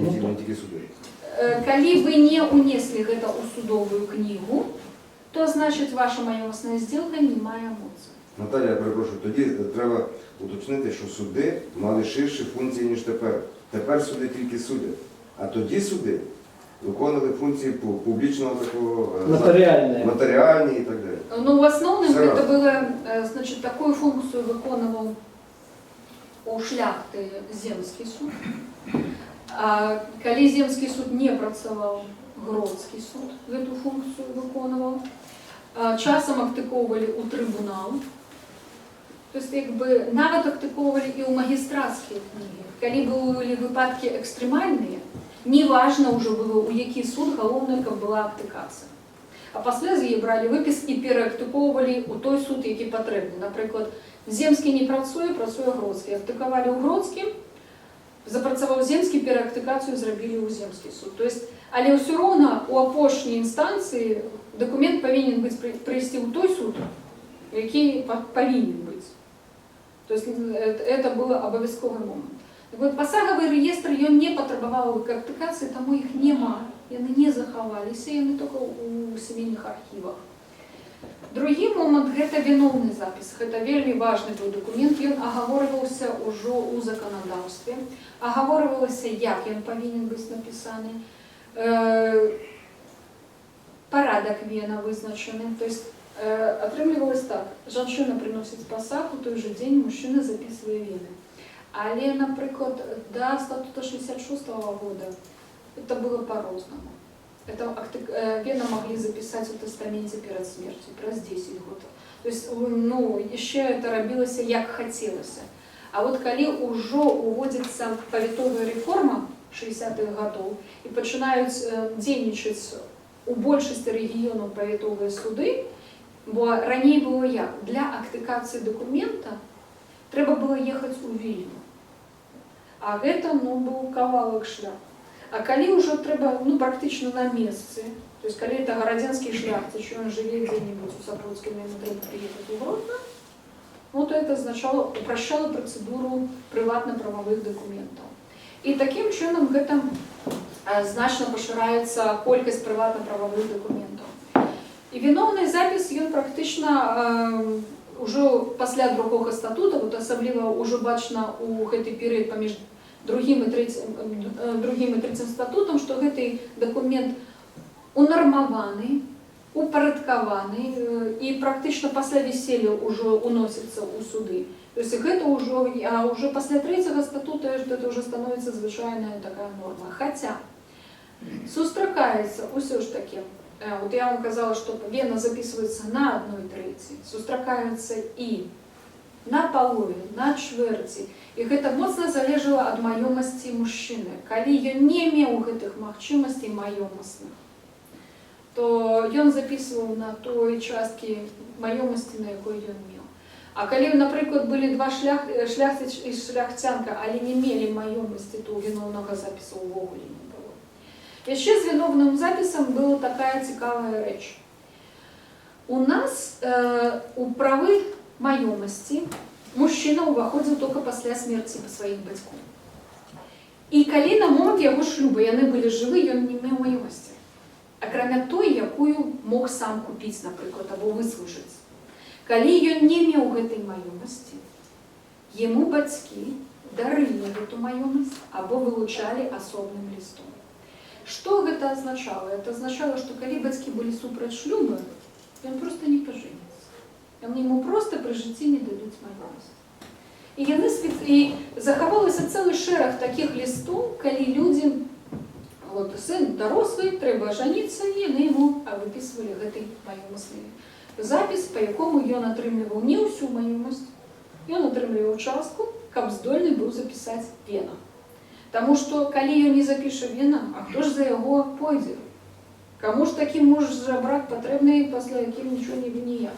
вы не унеслі гэта ў судовую кнігу, то значить ваша маёмасная здзелка не мае моцы. Наталя, я перепрошую, тоді треба уточнити, що суди мали ширші функції, ніж тепер. Тепер суди тільки судять. А тоді суди виконували функції публічного такого Нотариальное. нотаріальні і так далі. Ну, в основном Все это разом. было, значит, такую функцию выполнял у шляхты земский суд. А коли земский суд не працаваў, Гродский суд эту функцию выконывал. Часам актыковывали у трибунал. То есть, якби, нават актыковывали и у магістратскія кнігі. Калі былі выпадкі экстрэмальныя, неважно уже было, у які суд галоўнае, каб была актыкацыя. А пасля з яе бралі выпіс і пераактыковывалі у той суд, які патрэбны. Напрыклад, земскі не працуе, працуе Гродскі. Актыкавалі ў Гродскі, запрацаваў земскі, пераактыкацыю зрабілі ў земскі суд. То есть, але ўсё роўна у апошняй інстанцыі дакумент павінен быць прыйсці ў той суд, які павінен быць. То есть это был абавязковы момант. Так вот, пасагавы рэестр ён не патрабаваў актыкацыі, таму іх няма. Яны не захаваліся, яны толькі ў сямейных архівах. Другі момант гэта віноўны запіс. Гэта вельмі важны быў дакумент. Ён агаворваўся ўжо ў заканадаўстве. Агаворвалася, як ён павінен быць напісаны. Парадак вена вызначаны. То есть атрымлівалось так. Жанчына прыносіць пасаг, у той же дзень мужчына записывае вены. Але, напрыклад, да статута 66-го года это было по-рознаму. Это вена могли записать у тестаменте перед смертью, праз 10 год. То есть, ну, яшчэ это рабілася як хацелася. А вот калі ўжо уводзіцца павятовая рэформа 60-х гадоў і пачынаюць дзейнічаць у большасці рэгіёнаў павятовыя суды, бо раней было як? Для актыкацыі дакумента трэба было ехаць у Вільню. А гэта, ну, быў кавалак шляху. А калі ўжо трэба, ну, практычна на месцы, то есть калі это гарадзенскі шляхціч, ён жыве дзе-небудзь у Сапраўцкім, яму трэба прыехаць у Гродно, ну, то это означало, упрощало працэдуру прыватна-прававых дакументаў. І такім чынам гэта значна пашыраецца колькасць прыватна-прававых дакументаў. І віноўны запіс, ён практычна ўжо пасля другога статута, вот асабліва ўжо бачна ў гэты перыяд паміж другім і трэцім статутам, што гэты дакумент унармаваны, упарадкаваны і практычна пасля вяселля ўжо уносіцца ў суды. То есть гэта ўжо, а ўжо пасля трэцяга статута гэта ўжо становіцца звычайная такая норма. Хаця сустракаецца ўсё ж такі, вот я вам казала, што вена записываецца на 1/3, сустракаюцца і на палове, на чвэрці. І гэта моцна залежала ад маёмасці мужчыны. Калі ён не меў гэтых магчымасцей маёмасных, то ён записываў на той часткі маёмасці, на якой ён меў. А калі, напрыклад, былі два шляхціч і шляхцянка, але не мелі маёмасці, то віноўнага запісу ўвогуле не было. Яшчэ з віноўным запісам была такая цікавая рэч. У нас у правы маёмасці мужчына ўваходзіў толькі пасля смерці сваіх бацькоў. І калі на момант яго шлюба яны былі жывы, ён не меў маёмасці. Акрамя той, якую мог сам купіць, напрыклад, або выслужыць. Калі ён не меў гэтай маёмасці, яму бацькі дарылі гэту маёмасць або вылучалі асобным лістом. Што гэта азначала? Это азначала, што калі бацькі былі супраць шлюба, ён проста не пажэніцца. Яму проста пры жыцці не дадуць маёмасць. І захавалася цэлы шэраг такіх лістоў, калі людзі, вот сын дарослы, трэба ажаніцца, і яны яму выпісвалі гэтай маёмасны запіс, па якому ён атрымліваў не ўсю маёмасць, ён атрымліваў частку, каб здольны быў запісаць вена. Таму што калі ён не запіша вена, а хто ж за яго пойдзе? Каму ж такі муж жабрак патрэбны, пасля якім нічого не ніяк.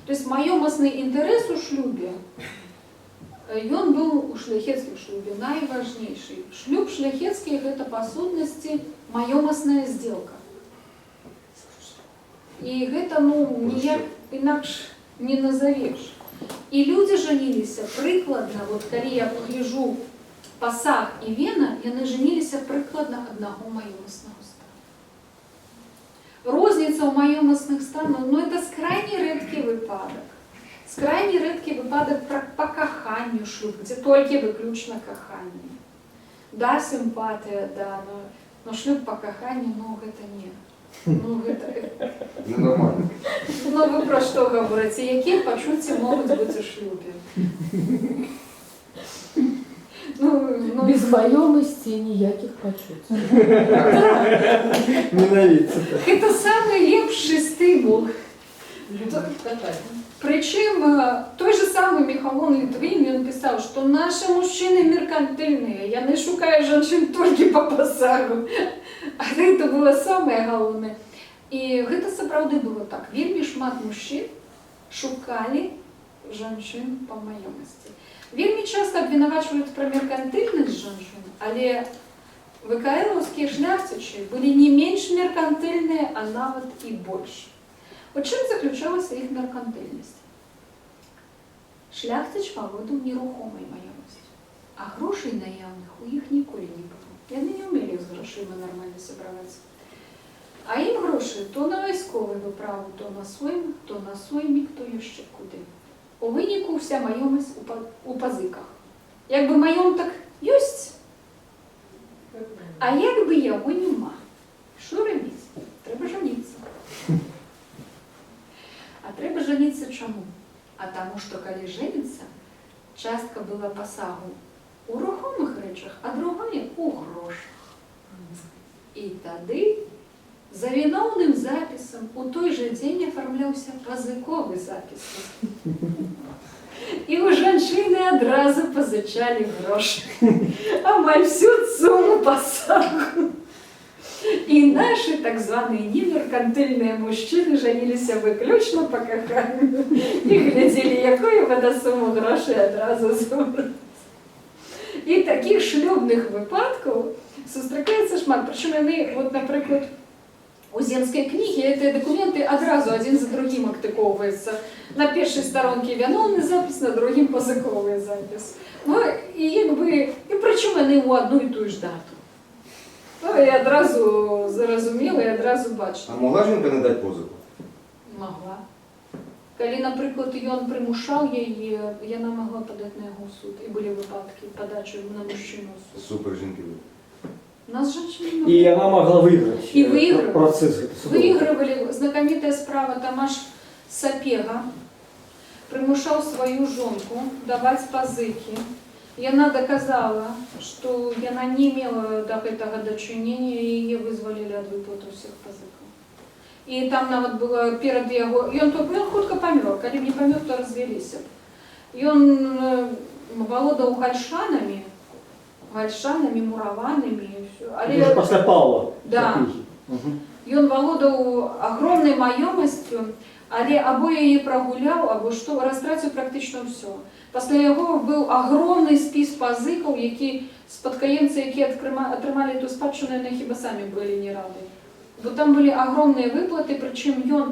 То есть маёмасны інтарэс у шлюбе, ён быў у шляхецкім шлюбе найважнейшы. Шлюб шляхецкі гэта па сутнасці маёмасная здзелка. І гэта, ну, ніяк інакш не назавеш. І людзі жаніліся прыкладна, вот калі я пагляджу пасаг і вена, яны жаніліся прыкладна аднаго маёмаснага стана. Розніца ў маёмасных станах, ну, это скрайне рэдкі выпадак. Скрайне рэдкі выпадак па каханню шлюб, дзе толькі выключна каханне. Да, сімпатыя, да, но Но шлюб по коханию, ну, это не. Ну, это... Ненормально. Ну, ви про що говорите? Які почуття можуть бути у шлюбі? Ну, Без майомости ніяких почуттів. Ненавидится. це найлепший стимул. Причем той же самый Михаил Литвин, он писал, что наши мужчины меркантильные, я не шукаю женщин только по посагу. А это было самое главное. И это справді было так. Вельми шмат мужчин шукали женщин по майомости. Вельми часто обвинувачивают про меркантильность женщин, але ВКЛовские шляхтичи были не меньше меркантильные, а навод и больше. У чим заключалася їх меркантильність? Шляхтич володів нерухомою майомістю, а грошей наявних у їх ніколи не було. Вони не вміли з грошима нормально зібратися. А їм гроші то на військовий виправу, то на соймік, то ще куди. У виніку вся майомість у пазиках. Якби майомток єсть, а якби його нема. Що робити? Треба жениться. А треба жениться чому? А тому, що коли жениться, частка була посагу у рухомих речах, а другая у грошах. І тоді за виновним записом у той же день оформлявся позиковий запис. І у женщини одразу позичали гроші. А маль всю суму посагу. И наши так званые немеркантильные мужчины женились виключно по коханню і глядели, якою буде суму грошей одразу зібрати. І таких шлюбних випадків зустрічається шмат. Причому вони, от, наприклад, у Земской книге ці документи одразу один за другим актиковуються. На першій сторонці виновний запис, на другим позиковий запис. Ну, і якби, і причому вони у одну і ту ж дату. Ну, я одразу зрозуміла, я одразу бачила. А могла жінка не дати позику? Могла. Коли, наприклад, він примушав її, вона могла подати на його в суд. І були випадки подачі на мужчину в суд. Супер жінки. У нас женщины И она могла выиграть И выигрывала. процесс. этот судовый. выигрывали. Знаменитая справа Тамаш Сапега примушал свою жонку давать позыки. И она доказала, что она не имела до этого дочинения, и ее вызволили от выплаты всех позыков. И там нават было перед его... И он хутко помер, коли не помер, то развелись. И он володал гальшанами, мураванами. И все. Уже после Павла. Да. Сапеги. Мгм. И он володал огромной маёмостью, але або її прогуляв, або що, розтратив практично все. Після його був огромний спис позиків, які спадкоємці, які отримали ту спадщину, вони хіба самі були не раді. Бо там були огромні виплати, причому він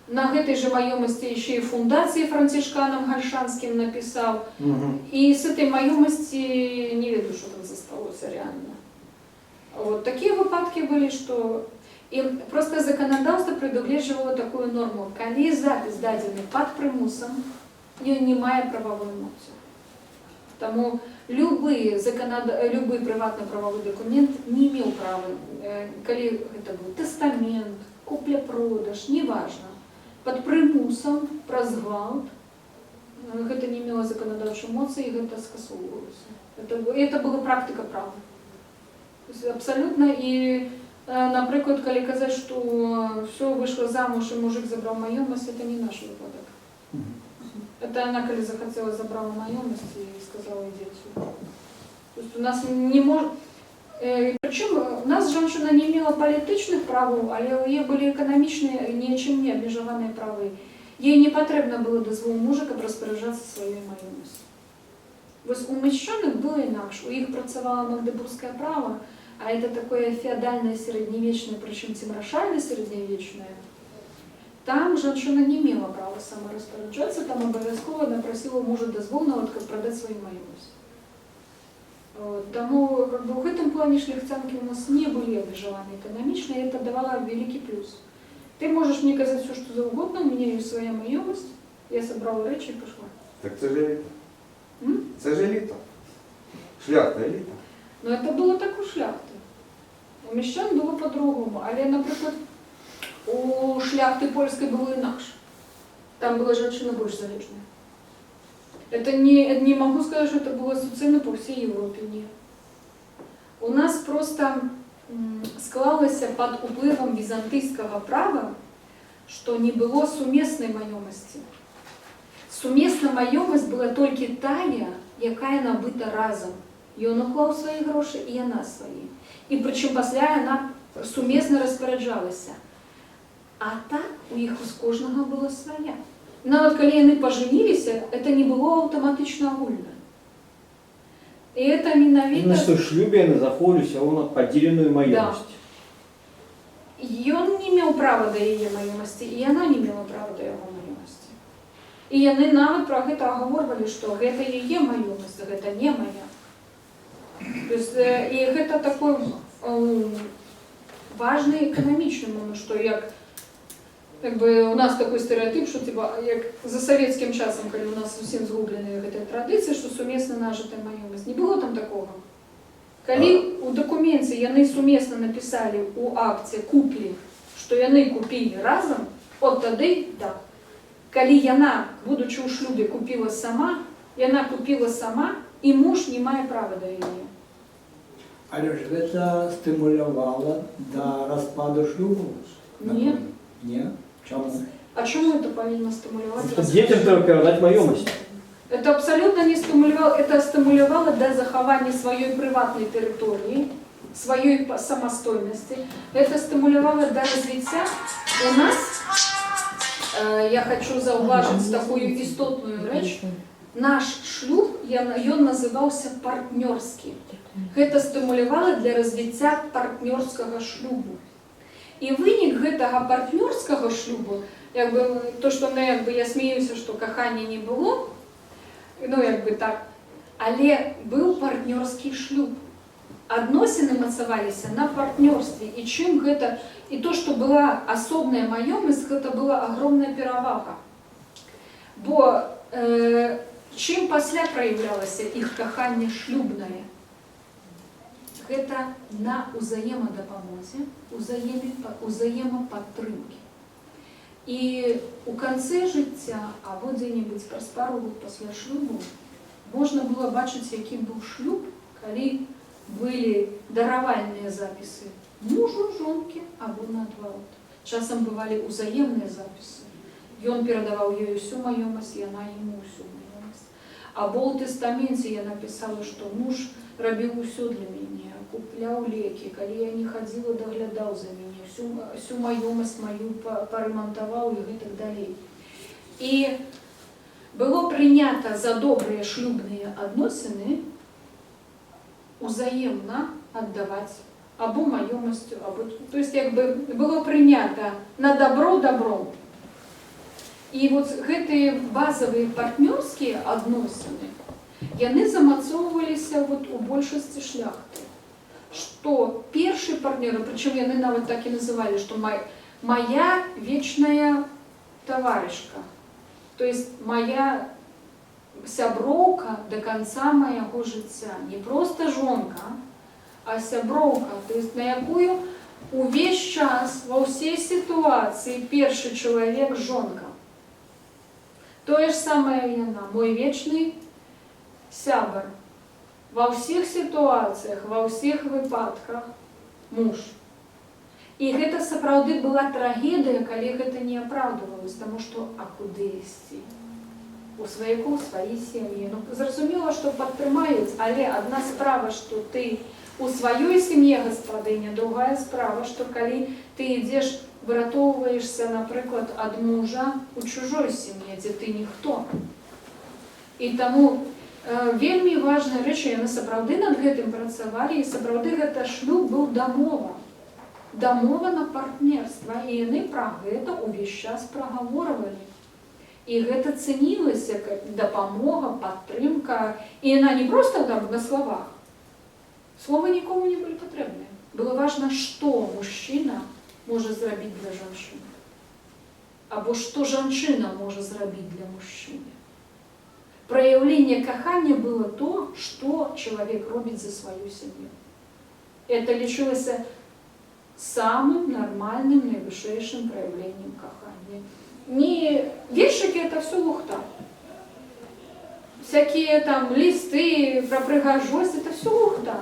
на этой же маёмости ще і фундації францишканам гальшанським написав. Мгм. И с этой маёмости не веду, что там засталось реально. Вот такие выпадки были, что и просто законодавство предугледживало такую норму. Коли запись дадены под примусом, не має правової моці. Тому любой приватный-правовой документ не имел права, коли это был тестамент, купля-продаж, неважно, под примусом, про згвалт, это не имело законодавчої моці і це скасовувалося. Это була практика права. Абсолютно. І, наприклад, коли казати, що все, вийшло замуж і мужик забрав майомість, це не наш випадок. Это она, коли захотела, забрала майомість і сказала, йдіть сюди. То есть у нас не может... Причем у нас женщина не имела політичних прав, але у неї були економічні, нічим не обмежовані прави. Їй не потрібно було дозволу мужа, щоб розпоряджатися своєю майомістю. Ось у мужчин було інакше. У них працювало Магдебурзьке право, а це таке феодальне середньовічне, причому тимрошальне середньовічне. Там женщина не мала права саморозпоряджатися, там обов'язково вона просила мужа дозволу на от, продати свою майомість. Тому в этом плане шляхтянки у нас не были обмежованы экономично, и это давало великий плюс. Ты можешь мне казать все, что угодно, у меня есть своя майомость, я собрала речи и пошла. Так це ж еліта. Це ж еліта. Шляхта еліта. Но это было так у шляхты. У міщан було по-другому, але, наприклад, у шляхти польської було інакше. Там была женщина больше залежная. Это не могу сказать, что это было суцільно по всей Европе, нет. У нас просто склалося под уплывом византийского права, что не было сумесной маёмости. Сумесна маёмость была толькі тая, якая набыта разом. Ён уклаў свої гроші, і яна свої. І причем пасля яна сумесна распараджалася. А так у іх у кожнага была свая. Нават калі яны пажаніліся, это не было аўтаматычна агульна. І это менавіта... Именно что в шлюбе яны заходзіліся на падзеленую маёмасць. Ён не меў права да яе маёмасці, і яна не мела права да яго маёмасці. І яны нават пра гэта агаворвалі, што гэта яе маёмасць, гэта не мая. То есть, і гэта такой важны эканамічны момент, што як бы у нас такой стэрэатып, што типа, як за савецкім часам, калі у нас зусім згубленыя гэтыя традыцыі, што сумесна нажытая маёмасць. Не было там такога. Калі у дакуменце яны сумесна напісалі у акце куплі, што яны купілі разам, от тады так. Калі яна, будучы ў шлюбе, купіла сама, і муж не мае права да яе. Але ж гэта стымулявала да распаду шлюбу? Не. Не? Чому? А чому это повинно стимулировать? Потому что детям треба передать маёмасць. Это абсолютно не стимулировало, это стимулировало до захования своей приватной территории, своей самостойности. Это стимулировало до развития. У нас, я хочу зауважить такую істотную речь, наш шлюб, ён назывался партнерский. Это стимулировало для развития партнерского шлюбу. І вынік гэтага партнёрскага шлюбу, то, што я смеюся, што кахання не было, так, але быў партнёрскі шлюб. Адносіны мацаваліся на партнёрстве, і чым гэта, і то, што была асобная маёмасць, гэта была агромная перавага. Бо чым пасля праяўлялася іх каханне шлюбнае? Гэта на узаемадапамозе, узаемападтрымкі. І у канцы жыцця, або дзе-небудзь праз пару год пасля шлюбу, можна было бачыць, якім быў шлюб, калі былі даравальныя запісы мужу, жонкі, або наадварот. Часам бывалі узаемныя запісы. Ён перадаваў ёй усю маёмасць, яна яму усю маёмасць. Або ў тэстаменце я напісала, што муж рабіў усё для мяне, купляў лекі, калі я не хадзіла, даглядаў за мяне, всю маёмасць маю парэмантаваў і гэтак далей. І было прынята за добрыя шлюбныя адносіны узаемна аддаваць або маёмасцю, або... То есть, было прынята на добро добром. І вот гэтыя базавыя партнёрскія адносіны, яны замацоўваліся у большасці шляхты. Што першы партнёр, прычым яны нават так і называлі, што моя вечная таварышка, то есть моя сяброўка до конца майго жыцця, не просто жонка, а сяброўка, то есть на якую увесь час, ва ўсей сітуацыі першы чалавек жонка. Тое ж самае яна, мой вечны сябар. Ва ўсіх сітуацыях, ва ўсіх выпадках муж. І гэта сапраўды была трагедыя, калі гэта не апраўдвалася, таму што а куды ісці? У сваякоў свае сям'і. Зразумела, што падтрымаюць, але адна справа, што ты у сваёй сям'і гаспадыня, другая справа, што калі ты ідзеш, выратоўваешся, напрыклад, ад мужа у чужой сям'і, дзе ты ніхто. І таму вельмі важная рэч, яны сапраўды над гэтым працавалі, і сапраўды гэта шлюб быў дамова. Дамова на партнерства, і яны пра гэта ўвесь час прагаворвалі. І гэта цэнілася як дапамога, падтрымка, і яна не проста на словах. Словы нікому не былі патрэбныя. Было важна, што мужчына можа зрабіць для жанчыны, або што жанчына можа зрабіць для мужчыны. Проявление кахання было то, что человек робит за свою семью. Это лечилось самым нормальным, наивысшейшим проявлением кахания. Не вешики — это все лухта. Всякие там листы про пригожость — это все лухта.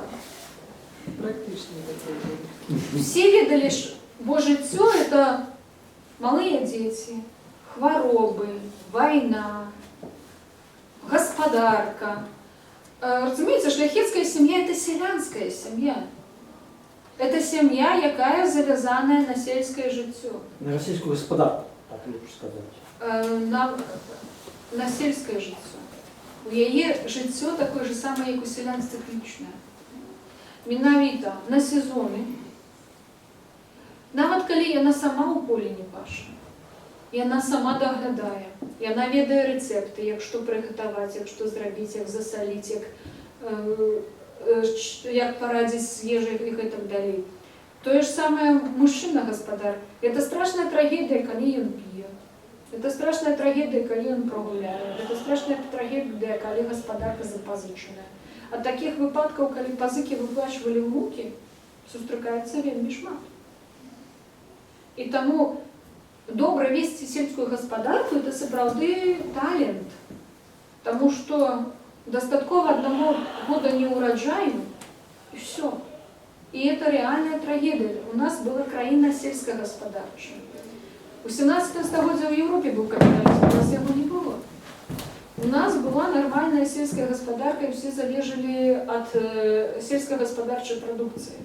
Практичный такой. Все видали, что Божицё — это малые дети, хворобы, война, господарка. Разумеется, шляхетская семья — это селянская семья. Это сім'я, яка зав'язана на сільське життя. На российскую господарку, так лучше сказать. На сільське життя. У яе життя такое же самое, як у селян, циклічне. Менавіта на сезоны. Нават калі яна сама ў полі не паша, яна сама даглядае, яна ведае рэцэпты, як што прыгатаваць, як што зрабіць, як засаліць, як парадзіць з ежай і гэтак далей. Тое ж самае мужчына-гаспадар. Это страшная трагедія, калі ён п'е. Это страшная трагедія, калі ён прагуляе. Это страшная трагедія, калі гаспадарка запазычаная. Ад такіх выпадкаў, калі пазыкі выплачвалі ўнукі, сустракаецца вельмі шмат. І таму добра весці сельскую гаспадарку — это сапраўды талент. Таму што дастаткова одного года неурожаю, и все. И это реальная трагедия. У нас была краина сельскохозяйственная. У 17 стагоддзя в Европе был капитализм, у нас его не было. У нас была нормальная сельская господарка, и все залежали от сельскохозяйственной продукции.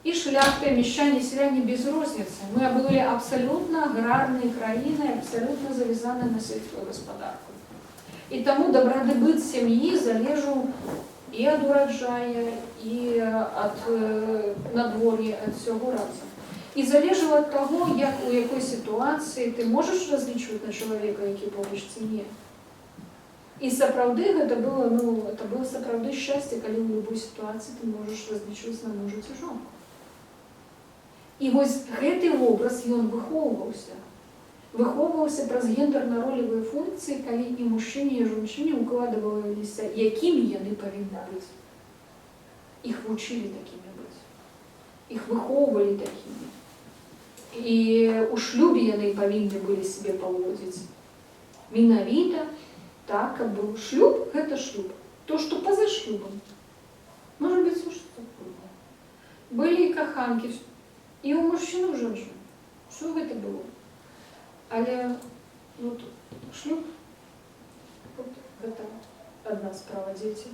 И шляхта, и мещане, и селяне без розницы. Мы были абсолютно аграрной краиной, абсолютно завязаны на сельскую господарку. И тому добродобыт семьи залежал и от урожая, и от надворья, от всего раза. И залежал от того, у какой ситуации ты можешь различивать на человека, який поруч ці ні. І сапраўды это было сапраўды счастье, калі ў любой ситуации ты можешь различивать на мужа ці жонку. І вось гэты образ ён выхоўваўся праз гендерна-ролевыя функцыі, калі і мужчыне, і жанчыне укладываліся, якімі яны павінны быць. Іх вучылі такімі быць. Іх выхоўвалі такімі. І ў шлюбе яны павінны былі себе паводзіць. Менавіта так, каб быў шлюб, гэта шлюб. То, што па-за шлюбам. Можа быць, што такое. Былі і каханкі, і ў мужчыну, і ў жанчыну. Што гэта было? Але вот шлюб, вот это одна справа, дети.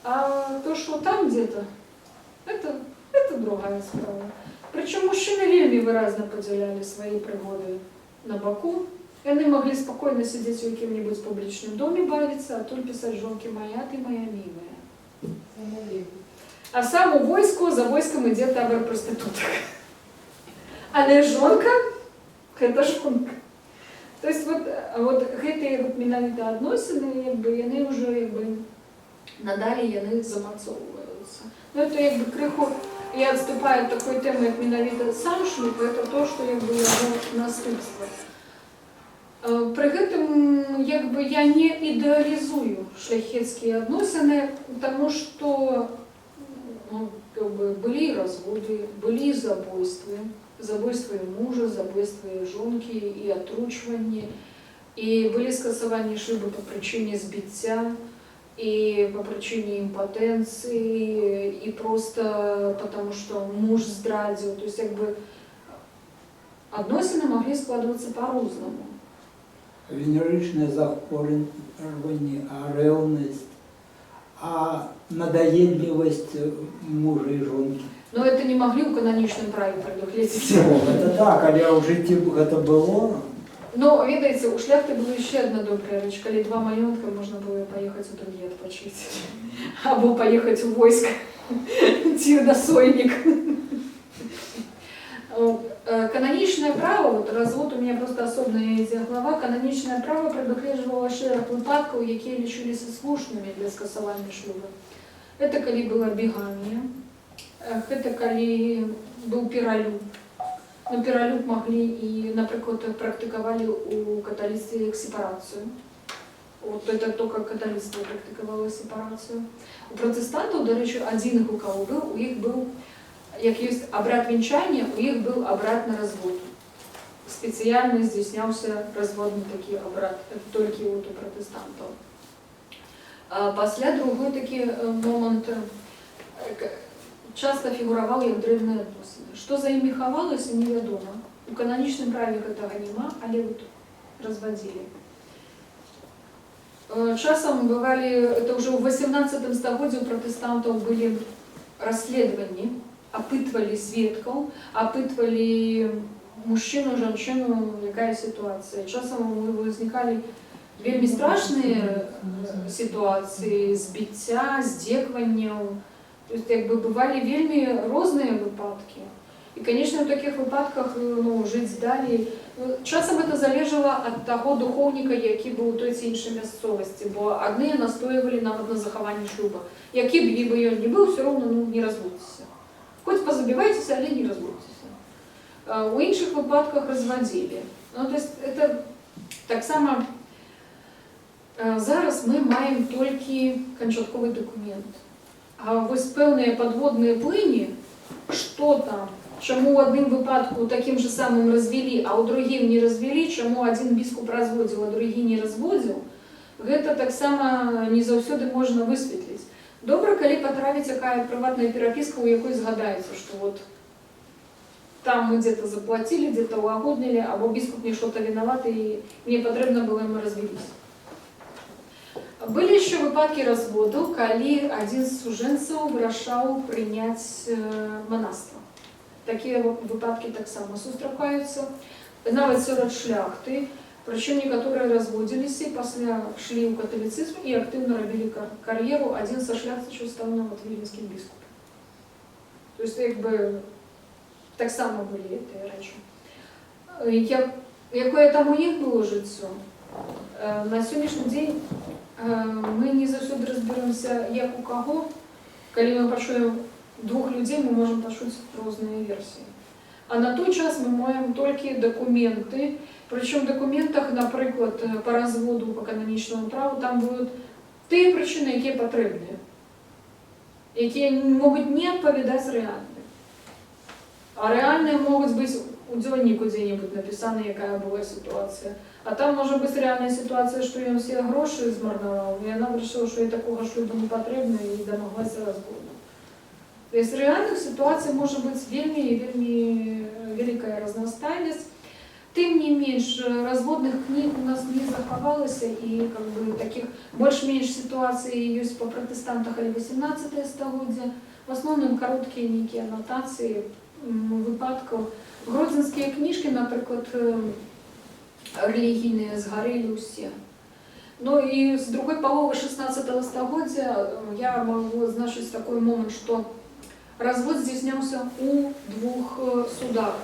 А то, что там где-то, это другая справа. Причем мужчины вельми выразно поделяли свои пригоды на боку. Они могли спокойно сидеть в каком-нибудь публичном доме, бавиться, а тут писать: «Жонки моя, ты моя милая». А сам у войску, за войском идет табор проституток. Але жонка — это жонка. То есть вот гэтыя менавіта адносіны, яны уже надалі яны замацоўваюцца. Но это крыху и отступаю от такой темы, як менавіта сам шлюб, это то, что яго наступства. При гэтым я не ідэалізую шляхецкія адносіны, тому что были разводы, были забойствы мужа, забойствы жонки и отручивания, и были скасования шлюба по причине збиття, и по причине импотенции, и просто потому что муж здрадил. То есть адносіны могли складываться по-разному. Венеричное захворювання, а ревность, а надоедливость мужа и жонки. Но это не могли в каноничном праве предугледзець. Это так, але ў жыцці гэта было. Но, ведаеце, у шляхты была еще одна добрая рэч. Калі два маёнтка, можно было поехать у другі адпачыць. Або поехать у войск, ці на сойнік. Каноничное право, вот развод у меня просто особная глава, каноничное право предугледжвало шэраг выпадкаў, якія лічыліся слушнымі для скасавання шлюба. Это калі была бігамія, это калі был пералюб. Но пералюб могли и, например, практиковали у католицтва сепарацию. Вот это только католицтво практиковало сепарацию. У протестантов, до речі, один у кого был, у них был як ёсць абрад венчання, у іх быў абрад на развод. Спецыяльна здзяйсняўся разводны такі абрад, толькі вот у пратэстантаў. Пасля другой такі момант часта фігураваў як древныя адносіны. Што за імі хавалася, невядома. У кананічным праве гэтага няма, але вот развадзілі. Часам бывалі, это ўжо ў 18 стагоддзі у пратэстантаў былі расследаванні, апытвалі сведкаў, апытвалі мужчыну, жанчыну, якая сітуацыя. Часам узнікалі вельмі страшныя сітуацыі, збіцця, здзекванняў. То есть, як бы, бывалі вельмі розныя выпадкі. І, конечно, в таких выпадках жыць далей. Часам это залежало ад таго духоўніка, які быў у той ці іншай мясцовасці, бо адныя настойвалі нават на захаванні шлюба. Які б ён не быў, все роўно не разводзіся. Хоць пазабівайцеся, але не разводзіся. У іншых выпадках развадзілі. Ну, то есть, это таксама зараз мы маем толькі канчатковы дакумент. А вось пэўныя падводныя плыні, што там, чаму ў адным выпадку такім же самым развялі, а ў другім не развялі, чаму адзін біскуп разводзіў, а другі не разводзіў, гэта таксама не заўсёды можна высветліць. Добра, калі патравіць якая прыватная перапіска, у якой згадаецца, што вот там мы где-то заплатили, где-то улагоднілі, або біскуп мне что-то виноват, і мне патрэбна было, мы развелись. Былі яшчэ выпадкі разводу, калі адзін з сужэнцаў вырашаў прыняць манаства. Такія выпадкі таксама сустракаюцца. Нават сярод шляхты, прычым некаторыя разводзіліся, пасля шлі ў каталіцызм і актыўна рабілі кар'еру. Адзін са шляхцічаў стаў нават віленскім біскупам. То есть, як бы, таксама былі гэтыя рэчы. Якое там у іх было жыццё? На сённяшні дзень мы не заўсёды разберемся, як у каго. Калі мы пачуем двух людзей, мы можам пачуць розныя версіі. А на той час мы маем толькі дакументы, прычым у дакументах, напрыклад, па разводу, па кананічнаму праву, там будуць тыя прычыны, якія патрэбныя, якія могуць не адпавядаць рэальным. А рэальныя могуць быць у дзённіку дзе-небудзь напісана, якая была сітуацыя. А там можа быць рэальная сітуацыя, што ён усе грошы змарнаваў, і яна вырашыла, што і такога шлюбу не патрэбна, і дамаглася разводу. То есть рэальных сітуацый можа быць вельмі вялікая разнастайнасць. Тым не менш, разводных кніг у нас не захавалася, і как бы, такіх больш-менш сітуацый ёсць па пратэстантах, але 18 стагоддзя. В асноўным кароткія нейкія анатацыі выпадкаў. Гродзенскія кніжкі, напрыклад, рэлігійныя згарэлі ўсе. Ну і з другой паловы 16 стагоддзя я магу азначыць такой момант, што развод здзяйсняўся у двух судах.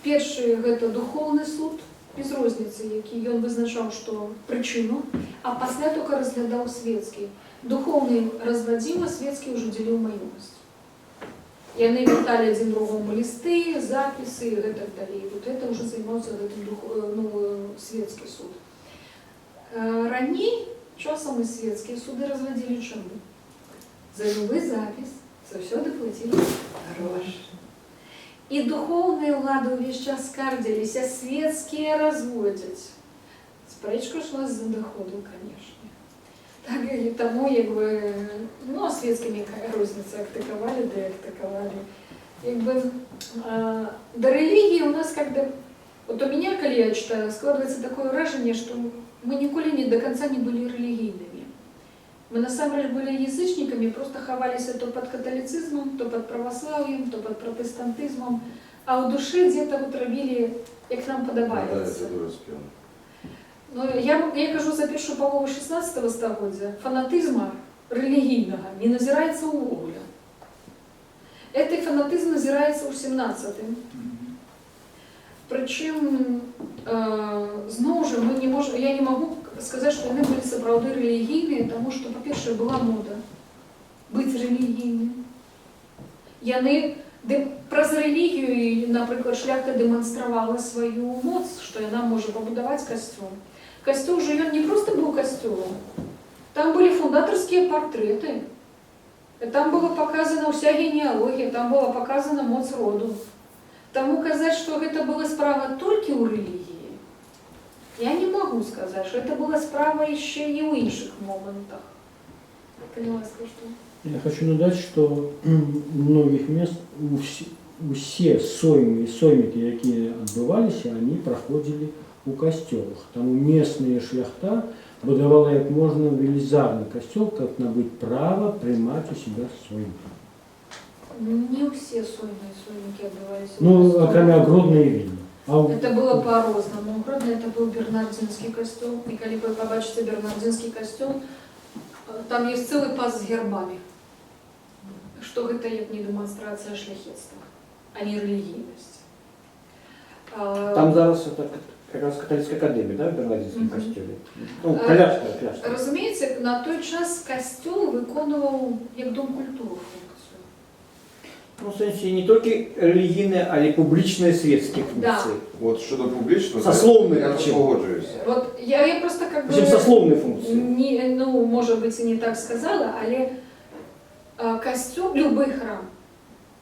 Першы гэта духоўны суд, без розніцы, які ён вызначаў, што прычыну, а пасля толькі разглядаў свецкі. Духоўны развадзіў, а свецкі ўжо дзеліў маёмасць. Яны вярталі адзін другому лісты, запісы і гэтак далей. Вот это ўжо займаўся гэтым свецкі суд. Раней часам і свецкія суды развадзілі чаму? За любы запіс заўсёды плацілі грошы. І духоўныя ўлады ўвесь час скардзіліся, свецкія разводзяць. Спрэчка шла з-за даходу, канешне. Так і таму, як бы, ну, а свецкімі якая розніца, актыкавалі, да актыкавалі. Як бы, да рэлігіі у нас, когда... Вот у меня, калі я читаю, складывается такое ўражанне, што мы ніколі не до конца не былі рэлігійнымі. Мы насамрэч былі язычнікамі, просто хаваліся то пад каталіцызмам, то пад праваслаўем, то пад пратэстантызмам, а ў душы дзе-то вот рабілі, як нам падабаецца. Но я кажу за першую палову 16 стагоддзя, фанатызма рэлігійнага не назіраецца ўвогуле. Гэты фанатызм назіраецца ў 17-м. Прычым, зноў жа, я не магу сказаць, што яны былі сапраўды рэлігійныя, таму што, па-першае, была мода быць рэлігійным. Яны праз рэлігію, напрыклад, шляхта дэманстравала сваю моц, што яна можа пабудаваць касцёл. Касцёл жа ён не проста быў касцёлам. Там былі фундатарскія партрэты. Там была показана вся генеалогія, там была показана моц роду. Таму казаць, што гэта была справа толькі ў рэлігіі, я не магу сказаць, што гэта была справа яшчэ і ў іншых момантах. Калі ласка, што? Я хочу надать, что у многих мест все соймы и соймики, якія адбываліся, они проходили у касцёлах. Таму местная шляхта будавала як можна велізарны касцёл, каб набыць права прымаць у себя соймы. Не все сойники отбывались. Ну, акрамя Гродно и Вільна. Это было по-рознаму. Гродно это был Бернардзинский костюм. И когда вы побачите Бернардзинский костюм, там есть целый пас с гербами. Что это не демонстрация шляхетства, а не религийность. Там зараз это как раз католическая академия, да, в Бернардинском Мгм. костюме? Ну, кляштар. Разумеется, на той час костюм виконував як дом культури функцію. Ну, в сенсі не тільки релігійні, а й публічні світські Да. функції. От щодо публічного, Сословний я причем. погоджуюся. Вот я просто как бы... Причем сословні функції. Не, ну, может быть, и не так сказала, але костюм, любой храм,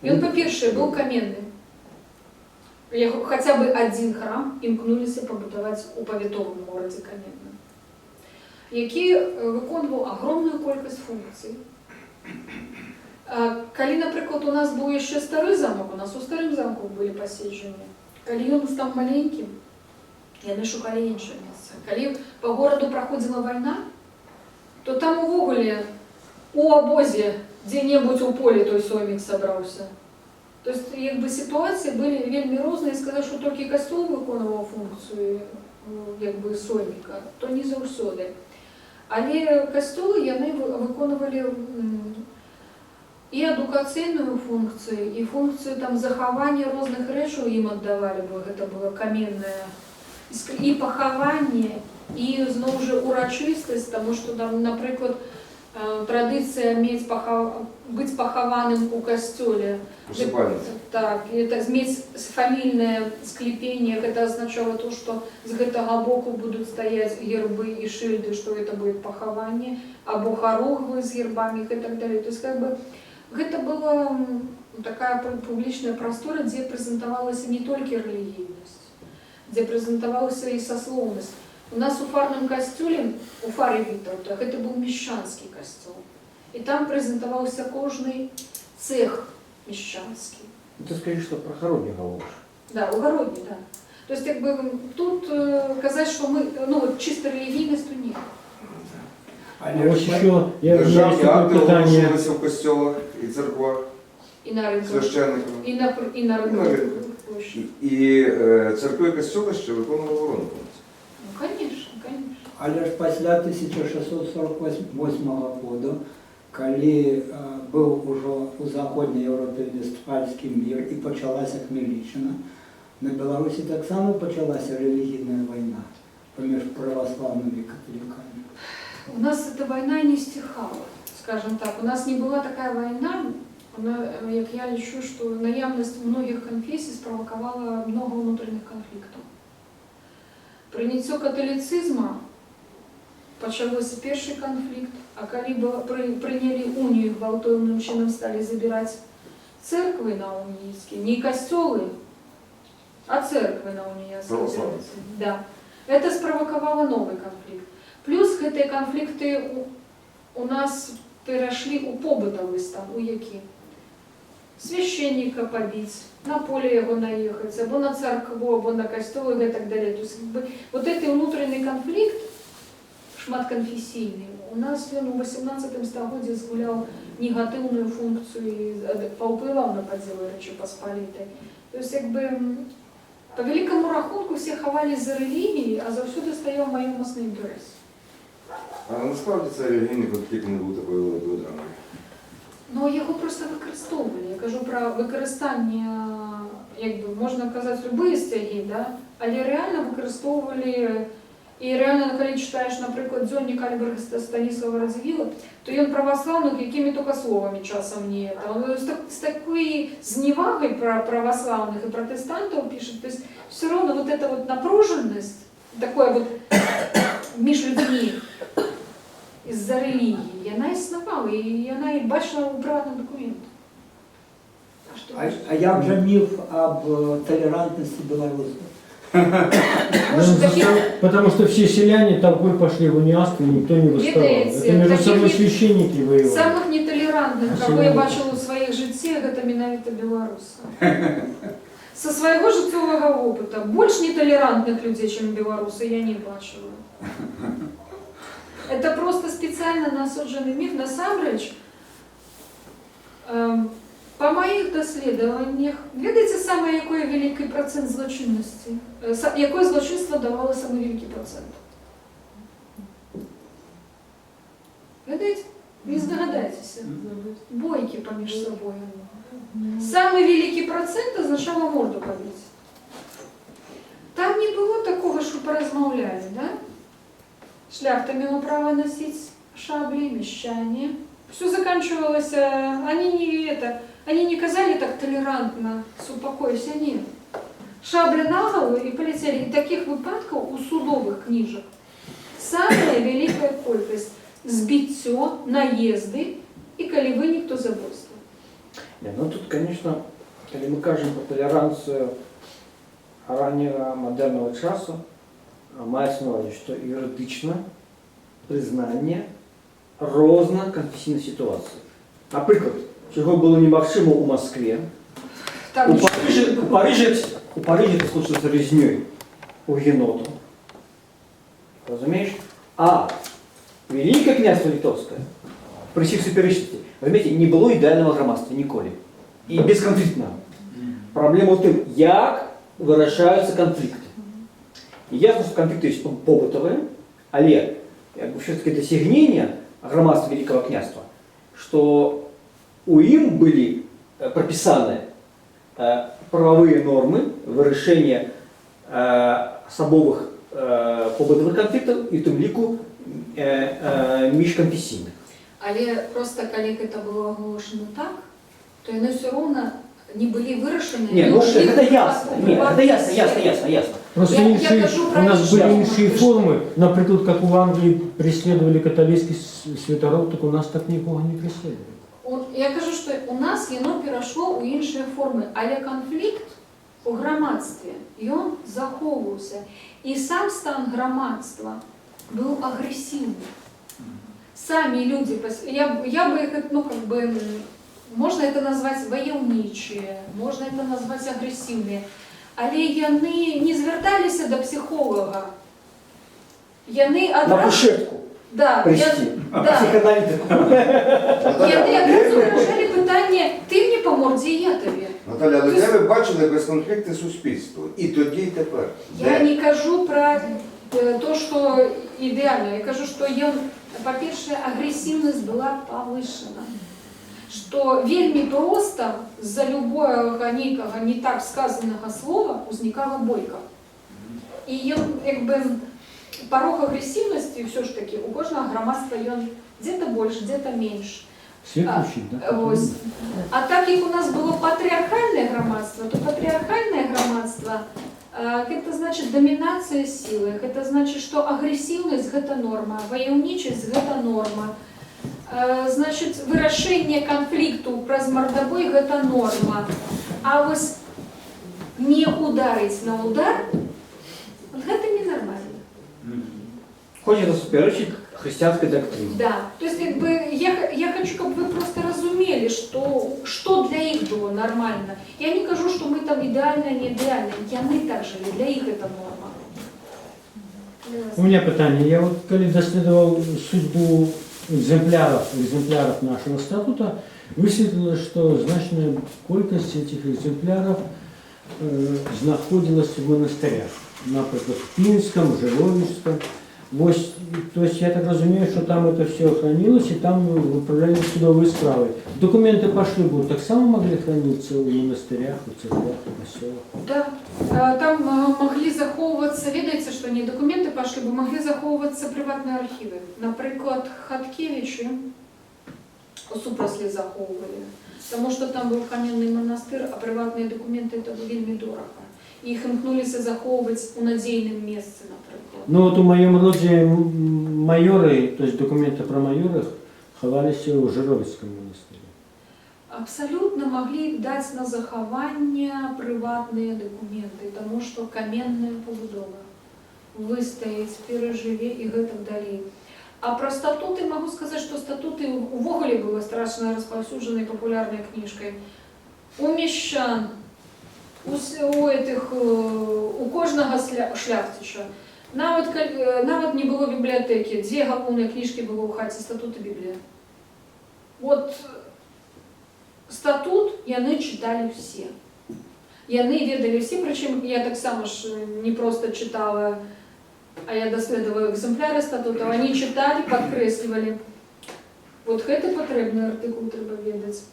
он, по-перше, был каменным. Хотя бы один храм імкнулися побудувати у павятовому городі Каменным, який виконував огромную кількість функцій. Коли, наприклад, у нас був ще старий замок, у нас у старим замку були посаджені, коли він став маленьким, вони шукали інше місце. Коли по городу проходила війна, то там увогуле у обозі, де-небудь у полі той соймик собрався. Тобто, якби ситуації були вельми різні, і сказати, що тільки костюм виконував функцію якби соймика, то не завжди. Але костюли вони виконували і адукаційну функцію, і функцію там заховання різних речей їм віддавали, бо це було каменне, і поховання, і знову ж урочистість, тому що там, наприклад, традиція бути похованим у костюлі. Посипальниця. Так, это иметь фамильное склепение, это означало то, что с этого боку будут стоять гербы и шильды, что это будет похование, або хоругвы с гербами и так далее. То есть как бы это была такая публичная простора, где презентовалась не только религийность, где презентовалась и сословность. У нас у фарном костюле, у фары Витовта, это был мещанский костюм. И там презентовался кожный цех мещанский. Ты скажи, что про Городні говориш. Да, угородний, да. То есть, как бы, тут сказать, что мы, ну, вот, чисто религийность, то нет. А ось ще я Державні таке акти питання. оголошувалися в костьолах і церквах И на рынках, священниками. и на на рынках. ринку. Площади. І церкви і костьоли ще виконували охоронну функцію. Ну, конечно, конечно. Але ж після 1648 года, коли був уже у Заходній Європі Вестфальський мир і почалася Хмельниччина, на Білорусі так само почалася релігійна війна поміж православними і католиками. У нас эта война не стихала, скажем так. У нас не была такая война, як я лічу, що наявність многих конфесій спровокувала много внутрішніх конфліктів. Прийняття католицизму почався перший конфлікт, а коли прийняли унію, гвалтовним чином стали забирати церкви на унійські, не костьоли, а церкви на унійські. Православные. Да. Это спровоковало новый конфликт. Плюс эти конфликты у нас перешли у побытовый стан, у які. Священника побить, на поле його наїхати, або на церкву, або на костьол і так далі. Тобто, вот этот внутрішній конфлікт, шматконфесійний, у нас він у 18 столітті згуляв негативну функцію і повпливав на поділи Речі Посполитої. Тобто, якби, по великому рахунку всі ховались за релігією, а завсюди стояв майомосний інтерес. А насправді це релігійний конфлікт не був такою великою драмою. Ну, його просто використовували. Я кажу про використання, якби, можна казати, любі стяги, да? Але реально використовували, і реально, коли читаєш, наприклад, дзьонник Альберта Станіслава Радзивілла, то він православних якими тільки словами часом не это. З такою зневагою про православних і протестантів пишет, то есть все равно вот эта вот напруженность, такое вот между людьми, з-за релігії. Яна існувала, і яна і бачила у приватних документах. А що А як же міф об толерантности белорусов? Может, таких- Потому что все селяне толпой пошли в униатскую, никто не восставал. Видите, Это между таких собой не- священники воевали. Самых нетолерантных, А кого я сьогодні? бачила у своїх життях, это менавіта белорусы. Со своего життєвого опыта больше нетолерантных людей, чем белорусы, я не бачила. Это просто специально насудженный миф. Насамрэч, по моїх дослідженнях, видите, саме який великий процент злочинності? Яке злочинство давало саме великий процент? Видите? Не здогадайтеся. Бойки поміж собою. Самый великий процент означало морду побить. Там не было такого, что поразмовляли, да? Шляхта имела право носить шабли, мещане. Все заканчивалось, они не казали так толерантно, супокойся, нет. Шабли на голову и полетели. И таких выпадков у судовых книжек самая великая колькость. Збиття, наезды и коли вы никто забойство. Не, ну тут, конечно, коли мы кажем про толеранцию раннего модерного часу, мається на увазі, що юридичне признання різно-конфесійної ситуації. Наприклад, чого було немагчимо у Москві, Там у Парижі це случилося різньою у Геноту. Розумієш? А Великое княжество Литовское при всіх суперечностях, розумієте, не було ідеального громадства ніколи. І безконфліктного. Проблема в тим, як вирішаються конфлікти. І ясно, що конфлікти є побутові, але все-таки досягнення громадства Великого княжества, що у им были прописаны правовые нормы вирішення особових побутових конфліктів і тим ліку міжконфесійних. Але просто коли это было оголошено так, то они все равно не были вырашены. Ні, ну це ясно. Ні, це ясно. Просто Я іншие, кажу у про нас інших. были іншие формы, например, как в Англии преследовали католический святород, так у нас так никого не преследовали. Я кажу, що у нас воно перейшло у інші форми, але конфлікт у громадстві, він заховувався. І сам стан громадства був агресивний. Самі люди, я бы их, ну как бы, можно это назвать войовничие, можно это назвать агрессивные, але яны не зверталися до психолога. Яны На одразу... кушетку Да, прийти. да. Психоаналітику. Яны одразу виражали питання, ти мені по морді, я тобі. Наталя, але де ви бачили безконфліктне суспільство? І тоді, і тепер. Я Де? не кажу про то, що ідеально. Я кажу, що по-перше, агресивність була повишена. Що вельми просто за любого некого не так сказаного слова возникала бойка. І якби порог агресивності все ж таки у кожного громадства він где-то більше, где-то менше. Свет включить, да? Ось. А так як у нас було патріархальне громадство, то патріархальне громадство это значит доминация силы, это значит, что агрессивность это норма, войовничесть это норма, значит, вырашение конфликту праз мордобой это норма, а вот не ударить на удар это ненормально. Хочете суперечить християнской доктрине. Да, то есть как бы я хочу, чтобы вы просто разумели, что для их было нормально. Я не кажу, что мы там идеально, не идеально. Яны так жили, для их это норма. У меня питание. Я вот, когда доследовал судьбу экземпляров нашего статута, высветлилось, что значная колькость этих экземпляров находилась в монастырях. Например, в Пинском, в Живовичском. То есть я так разумею, что там это все хранилось, и там выправляли судовые справы. Документы пошли будут, так само могли храниться в монастырях, в церквах, в поселах? Да, там могли заховываться, видите, что не документы пошли, бы могли заховываться приватные архивы. Например, Хаткевичи у Супраслі заховывали, потому что там был каменный монастырь, а приватные документы это было вельми дорого. і іх імкнуліся захоўваць у надзейным месцы, напрыклад. Ну вот у моем роде майоры, то есть документы про майорах, хаваліся ў Жыровіцкім монастырі. Абсалютна маглі даць на захаванне прыватныя дакументы, таму што каменная пабудова выстаяць, перажыве і гэтак далей. А пра статуты магу сказаць, што статуты увогуле была страшна распаўсюджанай папулярнай кніжкай. У мещан, у кожнага шляхціча. Нават не было бібліятэкі, дзе галоўныя кніжкі было ў хаце, статут і біблія. Вот статут яны чыталі ўсе. Яны ведалі ўсе, прычым я таксама ж не проста чытала, а я даследавала экземпляры статутаў, они чыталі, падкрэслівалі. Вот гэты патрэбны артыкул трэба ведаць.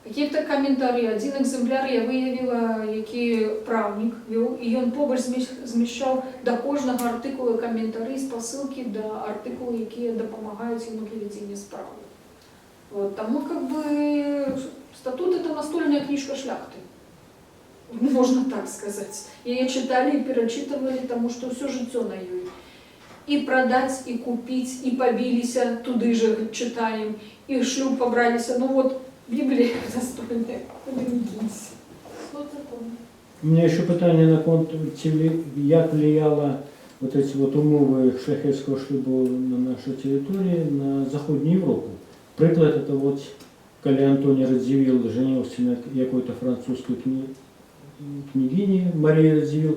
Какие-то каментарі, адзін экземпляр я выявіла, які праўнік вёў, і ён побач змяшчаў да кожнага артыкула каментары, спасылкі да артыкулаў, якія дапамагаюць яму для вядзення справы. Вот, таму как бы статут это настольная книжка шляхты. Можно так сказать. Яе читали и перечитывали, потому что все жыццё на ёй. И продать, и купить, и побилися, туды же читаем, и шлюб побралися. Ну вот, Библия настольная, куда не кинься. У меня еще питание на конт, як влияло вот эти вот умовы шляхетского шлюба на нашей территории, на Західну Европу. Приклад это вот, когда Антоний Радзивилл женился на какой-то французской княгине Марии Радзивилл,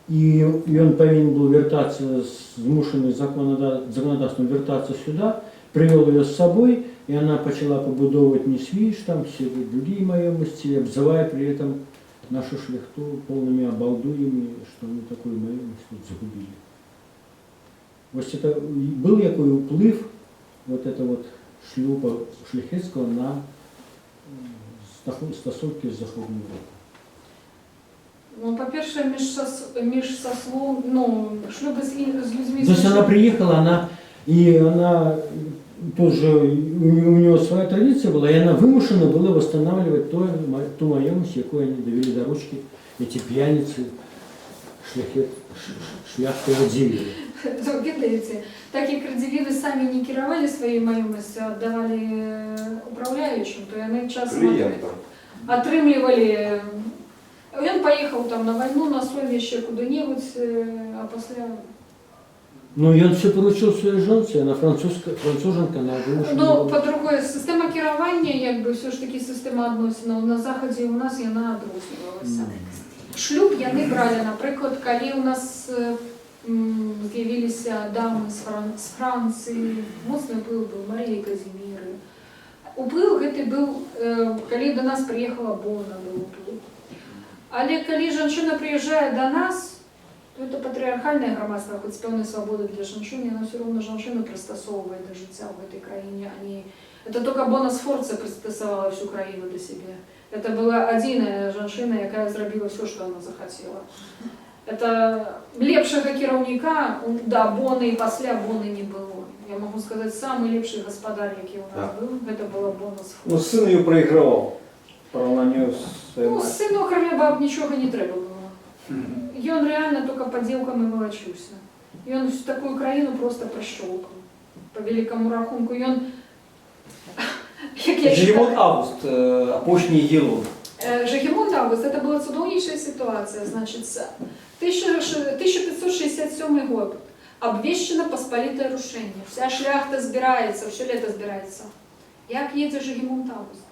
и он повинен был вертаться, змушенный законодательством вертаться сюда, привел ее с собой, и она начала побудовывать не свіж, там все другие маемости, обзывая при этом нашу шляхту полными обалдуями, что мы такую маемость вот загубили. Вот это был якой уплыв вот это вот шлюба шляхетского на стосунки з Західною Європою. Ну, по-перше, шлюбы с людьми... То есть она приехала, она тоже, у нее своя традиция была, и она вымушена была восстанавливать ту маемость, яку они довели до ручки, эти пьяницы, шляхты Радзивилли. Ведаеце, так як Радзивиллы самі не кіравалі сваёй маёмасцю, аддавалі управляючым, то яны часам атрымлівалі. Ён паехаў там на вайну, на совещи куды-небудзь, а пасля... Ну, ён все поручил своей жонце, она француженка, она вымушена. Ну, по-другое, система кіравання, якби, все ж таки система адносінаў, на Захадзе у нас яна адрознівалася. Шлюб яны бралі, напрыклад, калі у нас з'явіліся дамы з Францыі, моцны уплыў быў Маріі Казіміры. Уплыў гэты быў, калі до нас приехала Бона, быў уплыў. Але калі жанчына прыязджае до нас, то это патрыархальнае грамадства, хоць з пэўнай свабоды для жанчын, яна все роўно жанчыну прыстасоўвае да жыцця ў гэтай краіне. Это только Бона Сфорца прыстасавала всю краіну да сябе. Это была адзіная жанчына, якая зрабіла все, што она захацела. Это лепшага кіраўніка да Боны і пасля Боны не было. Я могу сказать, самый лепший гаспадар, які у нас был, это была Бона Сфорца. Ну, сын ее проигрывал. Поравнанию с своей Ну, сыну, кроме баб, ничего не треба было. И он реально только по девкам и волочился. И он всю такую краину просто прощелкал. По великому рахунку. И он... Жегемонт Август, апошний Елун. Жегемонт Август, это была цудовнейшая ситуация. Значит, 1567 год. Обвещено посполитое рушение. Вся шляхта збирається, все лето збирається. Як едзе Жегемонт Август?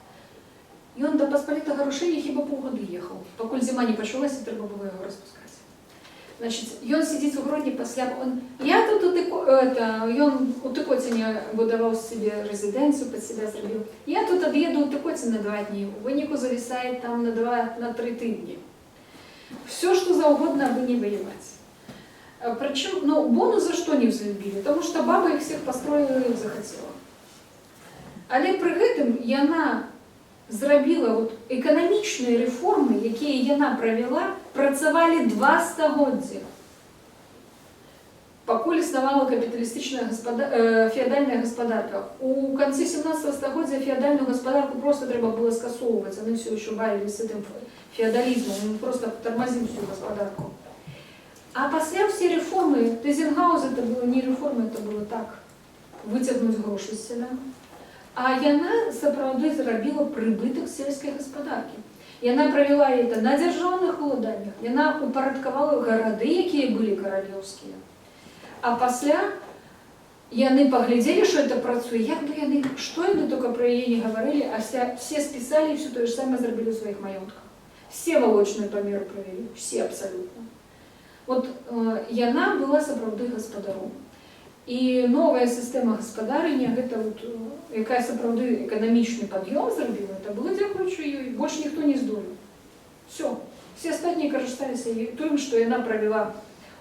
І він до посполитого рушення хіба півгода їхав. Покуль зима не почалася, треба було його розпускати. Значить, він сидить у Гродні після... Я тут він у Тикоціні будував собі резиденцію, під себе зробив. Я тут об'їду у Тикоці на 2 дні, у Виннику зависає там на 3 тижні. Все, что за угодно, аби не воевать. Причем, ну, Бону за что не взлюбили? Потому что баба их всех построила и захотела. Але при гэтым яна зрабіла вот эканамічныя рэформы, якія яна правяла, працавалі 2 стагоддзя. Пакуль існавала капіталістычная феадальная гаспадарка. У канцы 17 стагоддзя феадальную гаспадарку просто трэба было скасоўваць, яны все еще бавілись с этим феодализму, мы просто тормозим всю господарку. А после все реформы, Тизенгаус это было не реформа, это было так, вытягнуть гроші з селян. А яна, сапраўды, зрабіла прыбытак сельскай гаспадаркі. Яна правяла это на дзяржаўных уладаннях, яна упарадкавала гарады, якія былі каралеўскія. А пасля яны паглядзелі, што это працуе, як бы яны, што яны только пра яе не гаварылі, а все спісалі і все тое ж самае зрабілі ў сваіх маёнтках. Все валочныя памеры правялі, все абсалютна. Вот яна была сапраўды гаспадаром. І новая сістэма гаспадарання, гэта вот, якая сапраўды эканамічны пад'ём зрабіла, это было дзякуючы ёй, больш ніхто не здолеў. Все астатнія карысталіся тым, што яна правяла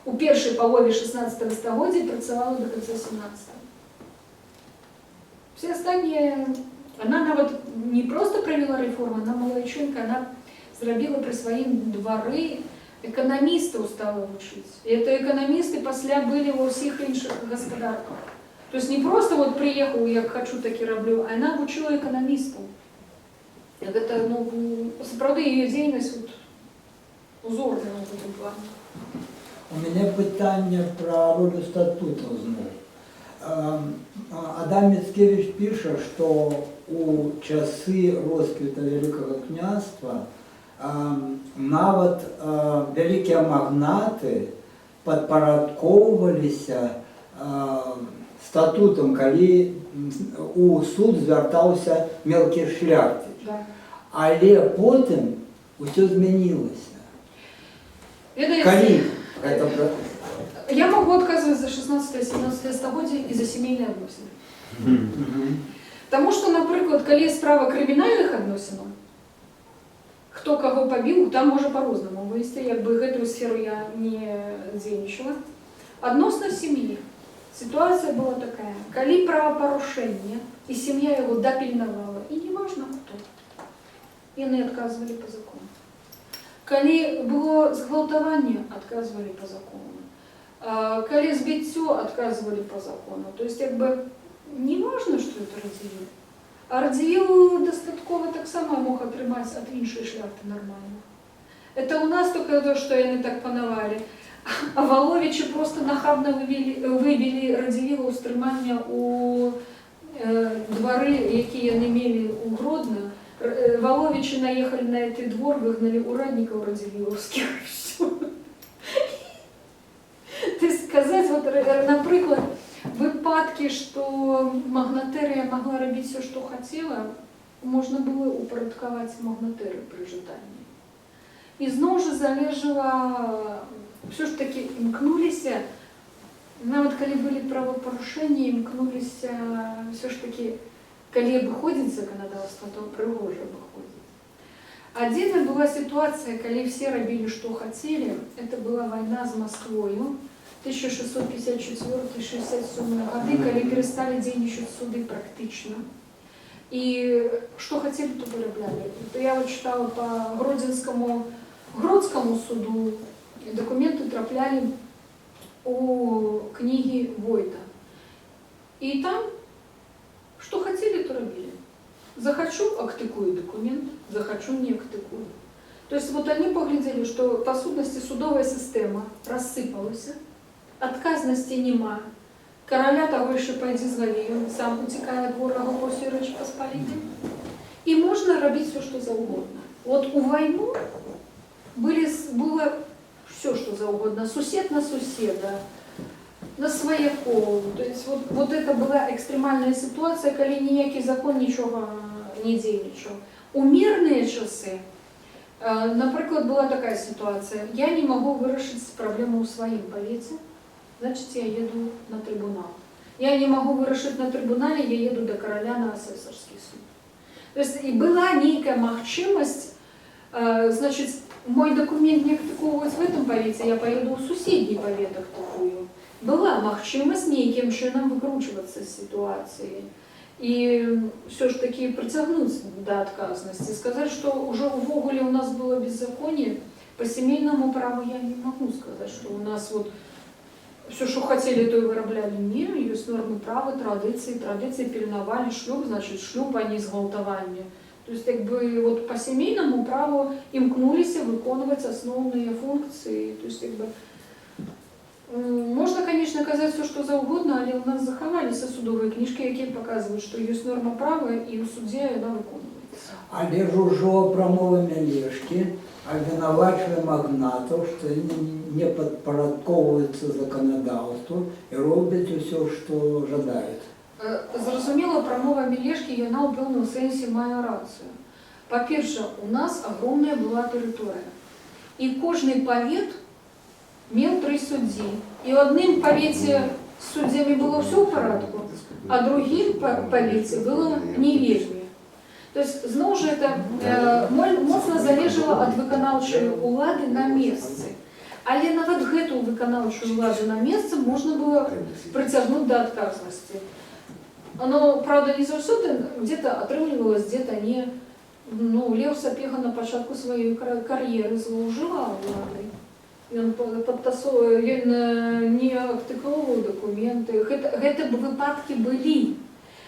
у першай палове 16 стагоддзя і працавала до канца 17. Все астатнія, она нават не просто правяла рэформу, она малайчынка, она зрабіла пры сваім двары, экономистов стала учить. И это экономисты после были во всех інших господарках. То есть не просто вот приехал, я хочу, так и роблю, а она учила экономистов. Это, ну, справді ее деятельность вот, узорная в этом плане. У мене питання про роль статуту знову. Адам Міцкевич пише, що у часи розквіту Великого князства нават вялікія магнаты падпарадкоўваліся статутам, калі у суд звяртаўся мелкі шляхціч. Да. Але потым усё змянілася. Калі гэта... Я могу отказывать за 16-17 стагоддзя и за семейные адносіны. Потому что, например, калі справа крымінальных адносінаў, хто кого побил, там може по-розному вывести, як бы гэтую сферу я не дзейнічала. Адносна семьи. Ситуация была такая. Калі правопорушение, и семья его допильновала, и не важно кто, яны отказывали по закону. Калі было згвалтаванне, отказывали по закону. Калі збіццё, отказывали по закону. То есть, як бы, не важно, что это Радзівіл. А Радзівіл дастаткова таксама мог атрымаць ад іншай шляхты нормально. Это у нас только то, что яны так панавалі. А Валовичи просто нахабно выбили Радзівіла ў стрымання у двары, якія яны мелі у Гродно. Валовичи наехали на этот двор, выгнали урадников радзівілаўскіх. То есть сказать, вот, например, выпадки, что магнатэрия могла робить все, что хотела, можно было упорядковать магнатэрию при жадании. И зноў же залежало, все ж таки имкнулись, нават калі были правопорушения, имкнулись все ж таки, калі обыходить законодательство, то пригоже обыходить. Отдельно была ситуация, калі все робили, что хотели, это была война с Москвою, 1654-67 годы, калі перестали дзейнічаць суды практично. И что хотели, то вырабляли. Я вот читала по Гродскому суду, документы трапляли у книги Войта. И там, что хотели, то робили. Захочу, актыкую документ, захочу, не актыкую. То есть вот они поглядели, что по сутности судовая система рассыпалась, отказности нема. Короля того еще пойди злови, он сам утекает от ворога по всей Речи Посполитой. И можно робить все, что за угодно. Вот у войну было все, что за угодно. Сусед на соседа, на свояков. То есть вот это была экстремальная ситуация, коли ніякий закон ничего не дзейнічаў. У мирные часы, например, была такая ситуация. Я не могу вырашить проблему в своем повете. Значит, я еду на трибунал. Я не могу вырашить на трибунале, я еду до короля на асэсарскі суд. То есть и была некая магчымасць, значит, мой документ не актыкоўваюць в этом повете, я поеду в суседний повет актыкую. Была магчымасць нейкім чынам выкручиваться з ситуации. И все ж таки притягнуть до отказности, сказать, что уже увогуле у нас было беззаконие, по семейному праву я не могу сказать, что у нас вот все, что хотели, то и вырабляли. Не, есть нормы права, традиции пильновали, шлюб, значит шлюб, а не зґвалтаванне. То есть якби от по сімейному праву імкнулися виконувати основні функції. То есть якби можна, звісно, казати все, що завгодно, але у нас заховалися судові книжки, які показують, що є норма права і у суді вона виконується. Але ж уже промовами Лешки обвинувачує магнатів, що вони не підпорядковуються законодавству і роблять все, що жадають. Зрозуміло, промова Мілешки, вона у певному сенсі має рацію. По-перше, у нас огромна була територія. І кожен повіт мав 3 судді. І в одним повіті з суддями було все в порядку, а в другим повіті було не вельми. Тобто, знову ж, це моцно залежало від виконавчої влади на місці. Але навіть гэту виконавчу владу на місці можна було притягнути до відказності. Оно, правда, не завсёды где-то отрывалось, где-то не. Ну, Лев Сапега на початку своей карьеры злоуживал владой. Він не обтиковував документи. Гэта випадки були.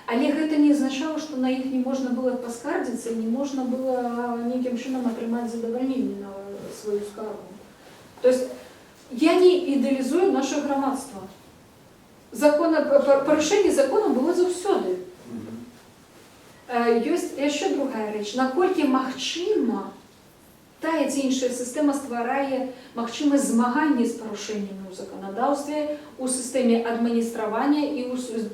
Але гэта не означало, що на їх не можна було поскардитися, не можна було ніяким чином отримати задовольнення на свою скаргу. Тобто, я не ідеалізую наше громадство. Порушення закону було завсёды. Є ще друга річ. Наколькі магчима та ці інша система створює магчимість змагання з порушеннями у законодавстві, у системі адміністрування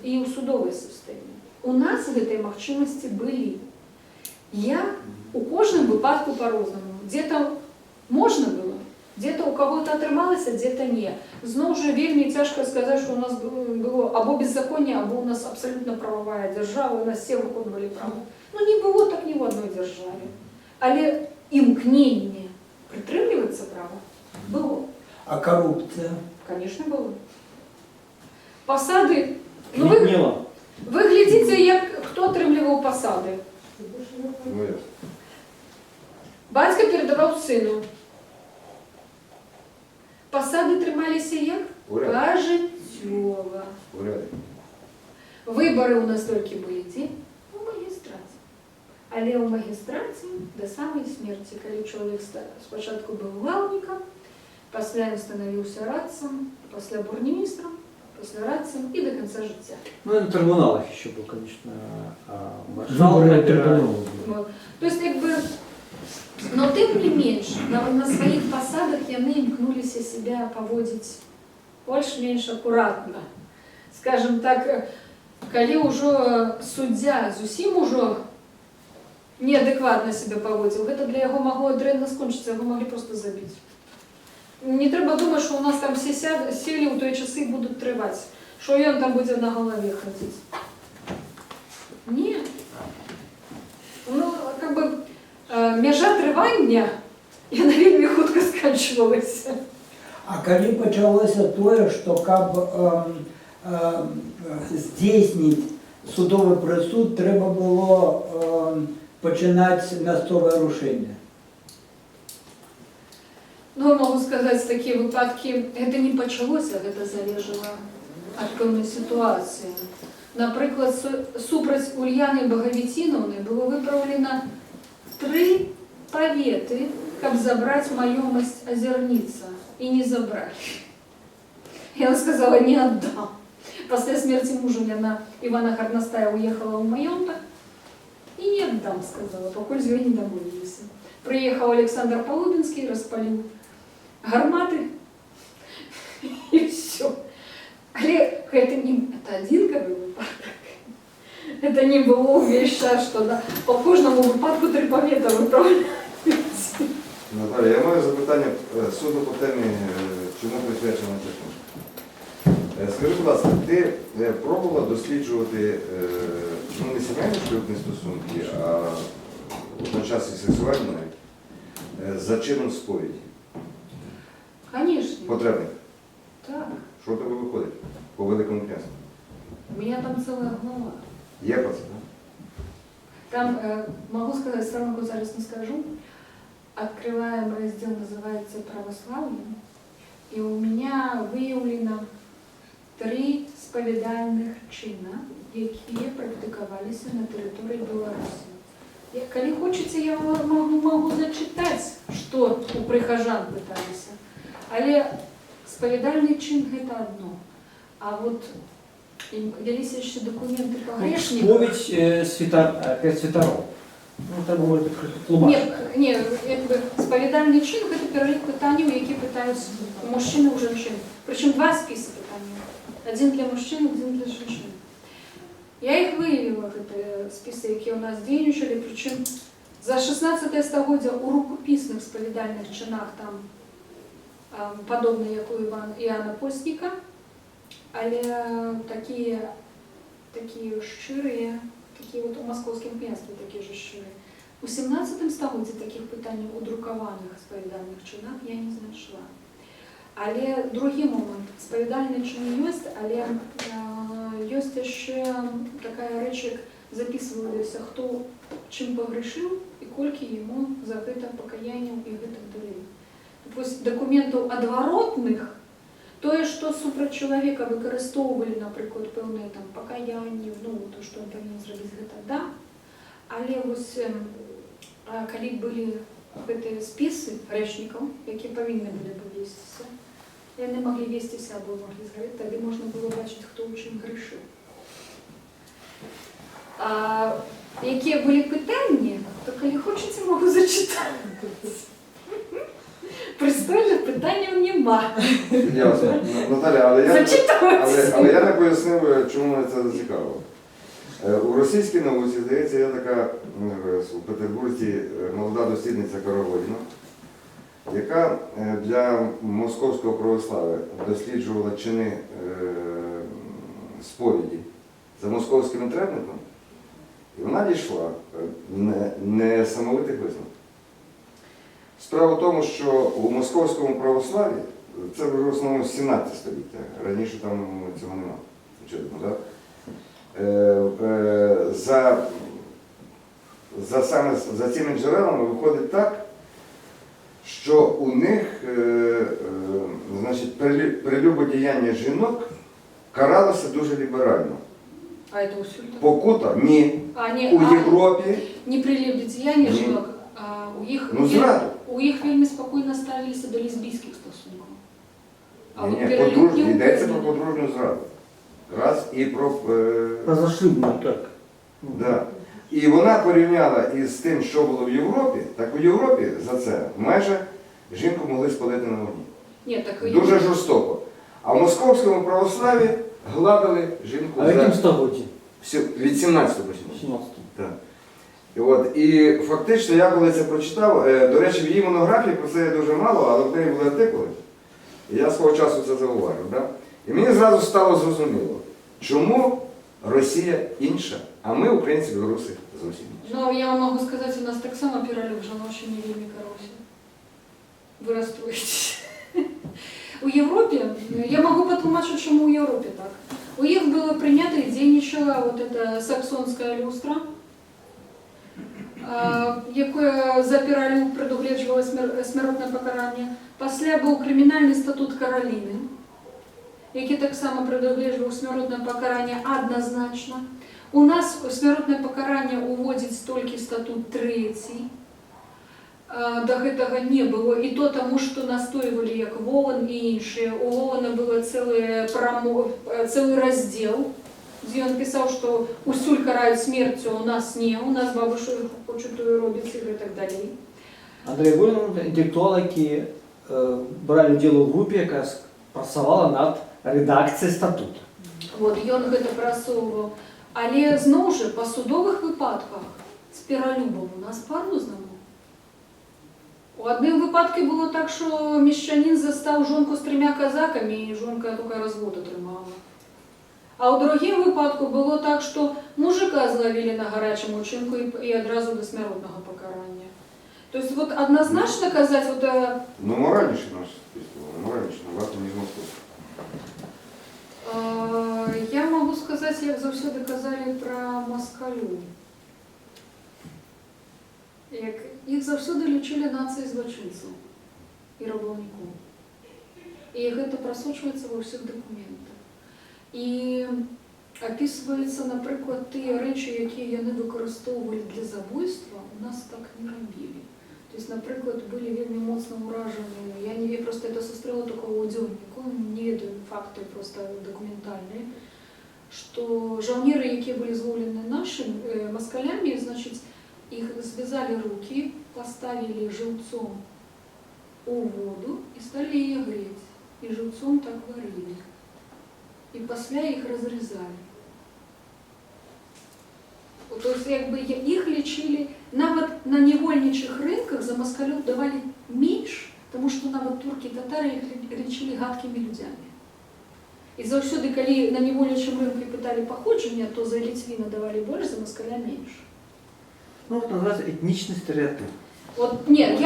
і у судовій системі. У нас цієї можливості були. У кожному випадку по-разному. Где-то можна було, где-то у кого-то отрималося, где-то ні. Знову ж вельми тяжко сказати, що у нас було або беззаконня, або у нас абсолютно правова держава, у нас всі виконували право. Ну не було так ні в одній державі. Але імкнення притримуватися права було. А коррупция? Звісно, було. Посади. Ну, Квітніло. ви глядите, як хто отримував посади. Ну, ясно. Батько передавав сину. Посади трималися як? Уряд. Пожиттєво. Уряд. Вибори у нас тільки були ті у магістраті. Але у магістраті до самої смерті, коли чоловік спочатку був главником, після він становився радцем, після бурмістром, після радцем і до кінця життя. Ну, на трибуналах еще был, конечно, маршал. Выборные трибуналы. Вот. То есть, якби, но тим не менш, на своїх посадах вони імкнулися себе поводити більш-менш акуратно. Скажем так, коли уже суддя зовсім уже неадекватно себе поводив, це для його могло дренно скончитися, його могли просто забити. Не треба думати, що у нас там всі сілі у той часи будуть тривати, що він там буде на голові ходити. Ні. Ну, как бы, межа тривання, яна вельми хутко сканчувалася. А коли почалося тое, що каб здійснити судовий присуд, треба було починати місцеве рушення. Ну, я могу сказать, такие выпадки, это не почалося, это залежало от певної ситуації. Наприклад, супроть Ульяни Боговітіновни було виправлено 3 поветы, как забрать маемость Озерница, и не забрали. Я сказала, не отдам. После смерти мужа Ивана Хорностая уехала в маёнток, и не отдам, сказала, покуль з не домовились. Приехал Александр Полубинский, распалил гарматы, и все. Але это одинковый выпадок. Это не было увеща, що по кожному випадку 3 повіта виправляють. Наталя, я маю запитання суду по темі, чому присвячена ця книжка. Скажи, будь ласка, ти пробувала досліджувати, ну не сімейні шлюбні стосунки, а одночасні сексуальні навіть, за чином сповіді? Конечно. Потребник. Так. Що в тебе виходить по Великому князю? У меня там целая глава. Є про це, так? Там, могу сказать, сторонку зараз не скажу, открываем раздел, называется «Православие», и у меня выявлено 3 сповідальних чина, які практикувалися на території Білорусі. Коли хочеться, я могу зачитати, що у прихожан питалися. Але сповідальний чин – це одно. А от ділися ще документи по грешникам. Споведь святаров. Ну, так би може тлумачити. Ні, якби сповідальний чин – це перелік питань, які питають мужчини у жінчин. Причому два списи питань. Один для мужчин, один для жінчин. Я їх виявила, списи, які у нас діючили, причому за 16 століття у рукописних сповідальних чинах там подобне, як у Іоанна Постника, але такі щирі, такі от у московському князстві такі ж щирі. У 17 столітті таких питань у друкованих сповідальних чинах я не знайшла. Але другий момент, сповідальні чини є, але є ще така річ, як записувалися, хто чим погрішив і кольки йому за це покаянням і так далі. Тобто документів одворотних, то, що супроти чоловіка використовували, наприклад, певне там покаяння, ну, то, що він повинен зробити, це да. Але ось, коли були списи грешників, які повинні були повістися, вони могли вестися або могли згоріти, тоді можна було бачити, хто у чим грішив. А які були питання, то коли хочеться, можу зачитати. Пристойних питань нема. Ясно. Наталя, але я не пояснив, чому мене це зацікавило. У російській науці, здається, є така у Петербурзі молода дослідниця Карагодіна, яка для московського православ'я досліджувала чини сповіді за московським требником, і вона дійшла несамовитих висновків. Справа в тому, що у московському православ'ї, це вже в основному 17 століття, раніше там цього немає, очевидно, так? За цими джерелами виходить так, що у них значить, прелюбодіяння жінок каралося дуже ліберально. А это усюльта? Покута? Ні. У Європі. Не прелюбодіяння жінок, а у їх вельми спокійно ставилися до лесбійських стосунків. Ні, йдеться про подружню зраду. Раз і про... Позашлюбну, так. Да. І вона порівняла із тим, що було в Європі, так у Європі за це майже жінку могли спалити на вогні. Ні, так дуже жорстоко. А в московському православі гладили жінку за... А в якому столітті? Від 17 по 17. Так. І фактично я коли це прочитав, до речі, в її монографії про це є дуже мало, але в неї були артикули. І я свого часу це зауважив. Да? І мені зразу стало зрозуміло, чому Росія інша, а ми, українці, білоруси, зовсім інші. Ну, я вам можу сказати, у нас так само піралюк жіночий не вельми хороший. Ви розстроїтесь. У Європі, я можу потлумачити, чому у Європі так. У них було прийнято і діючила вот эта саксонська люстра, яке за піралюк предугледжувало смертне покарання. Після був кримінальний статут Кароліни, який так само предугледжував смертне покарання однозначно. У нас смертне покарання уводить тільки статут 3. До этого не было. И то тому, что настоювали, як Волан и інші. У Волана был целый раздел, где он писал, что усюль карають смертю, у нас не, у нас бабушки хочуть робити і так далі. Андрей Волан – інтелектуал, які брали уділ у групі, яка працювала над редакцією статуту. Вот, і він це просовував. Але, знову ж, по судових випадках з піролюбом у нас по-разному. У одним випадку було так, що міщанин застав жонку з 3 козаками, і жонка тільки розвод отримала. А у другим випадку було так, що мужика зловили на гарячому учинку і одразу до смертного покарання. Тобто, вот однозначно казати... Вот, ну, моральніше наше суспільство, моральніше, набагато, ніж московське. Я можу сказати, як завжди казали про москалю. Як їх завжди лічили нації злочинців і рабовників. І це просочується во всіх документах. І описуються, наприклад, ті речі, які вони використовували для забойства нас так не робили. Тобто, наприклад, були вельми моцно уражені, я не вірю, просто це зустріла такого у дзьоннику, не ведаю факти просто документальні, що жовніри, які були зловлені нашими москалями, значить, їх зв'язали руки, поставили живцом у воду і стали її гріти. І живцом так варили. І після їх розрізали. Тобто, якби їх лічили, навіть на невольничих ринках за москалів давали менше, тому що навіть турки-татари їх лічили гадкими людьми. І завжди, коли на невольничому ринку питали походження, то за литвина давали більше, за москаля менше. Ну, это называется этничный стереотип. От, ні,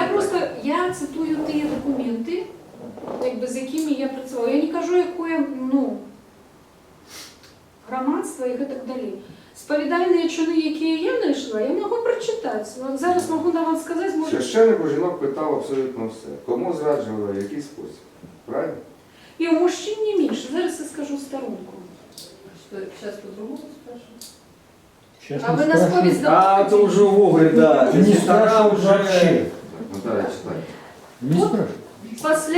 я цитую ті документи, якби, з якими я працювала. Я не кажу, яке, громадство і так далі. Сповідальні чини, які я знайшла, я можу прочитати. Зараз можу вам сказати, може... Священник у жінок питав абсолютно все. Кому зраджували, в який спосіб. Правильно? І у мужчин не менше. Зараз я скажу сторонку. Что, сейчас по-другому спрашивают? Сейчас А не ви на сповідь спрашивают. А, это уже в угле, да. Не Здесь спрашивают уже- вообще. Наталя, читай. Не спрашивают. Після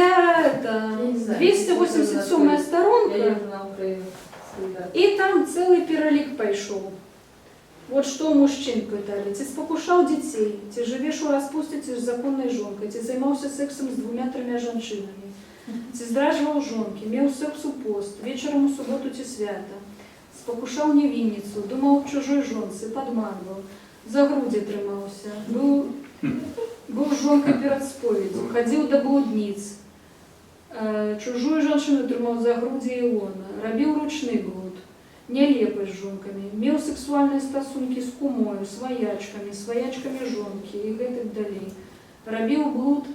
Я не знаю. 287 Я сторонка, езжу на Украину. Всегда. і там цілий перелік пішов. Вот что у мужчин питали. Ти спокушав дітей, ти живеш у розпусті, ти ж законною жонкою, ти займався сексом з 2-3 жінками, ти здражував жонки, мав секс у пост, вечором у суботу ти свята, спокушав невинницю, думав об чужой жонці, підманував, за груді тримався, був жонкою перед сповіддю, ходив до блудниць, чужую женщину тримав за груді і лона, робив ручний блуд, нелепость с жонками, мел сексуальные стосунки с кумою, своячками жонки и так далее. Робил блуд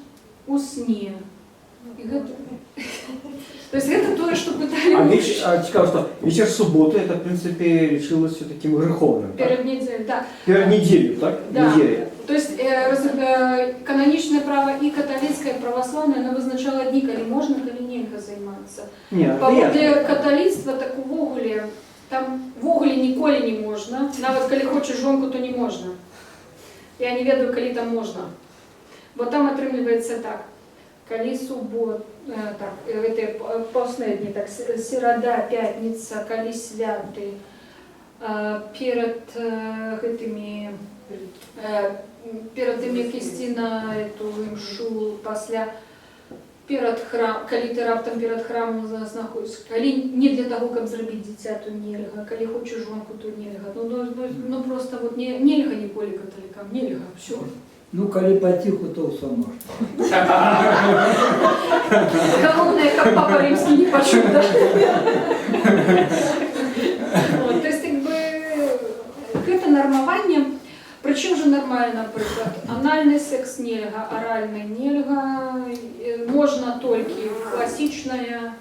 у сне. То есть это то, что пытали цікаво, що вечір суботи, это, в принципе, решилось все таким греховным. Так? перед неделей. Да. Перед неделю, так? Да. Неделя. То есть каноничное право и католицкое, и православное, оно визначало дні, коли можна, коли нельзя займатися. Ні, Паводле католицтва, так у вогулі, там вогулі ніколи не можна. Навіть коли хочеш жонку, то не можна. Я не ведаю, коли там можна. Бо там отрымливается так. Коли постные дни, так, середа, пятница, коли святы, перед тим, як йти на эту мшу, після, коли ти раптом перед храмом знаходишся, коли не для того, як зробити дитя, то нельга, коли хочеш жонку, то нельга. Ну просто вот нельга ніколи католикам, нельга, все. Ну, коли потиху, то все можно. Головне, як Папа Римський не почув, да? Вот, то есть, якби, це нормування. Причому же нормально, наприклад, анальний секс нельга, оральний нельга, можна тільки класичне,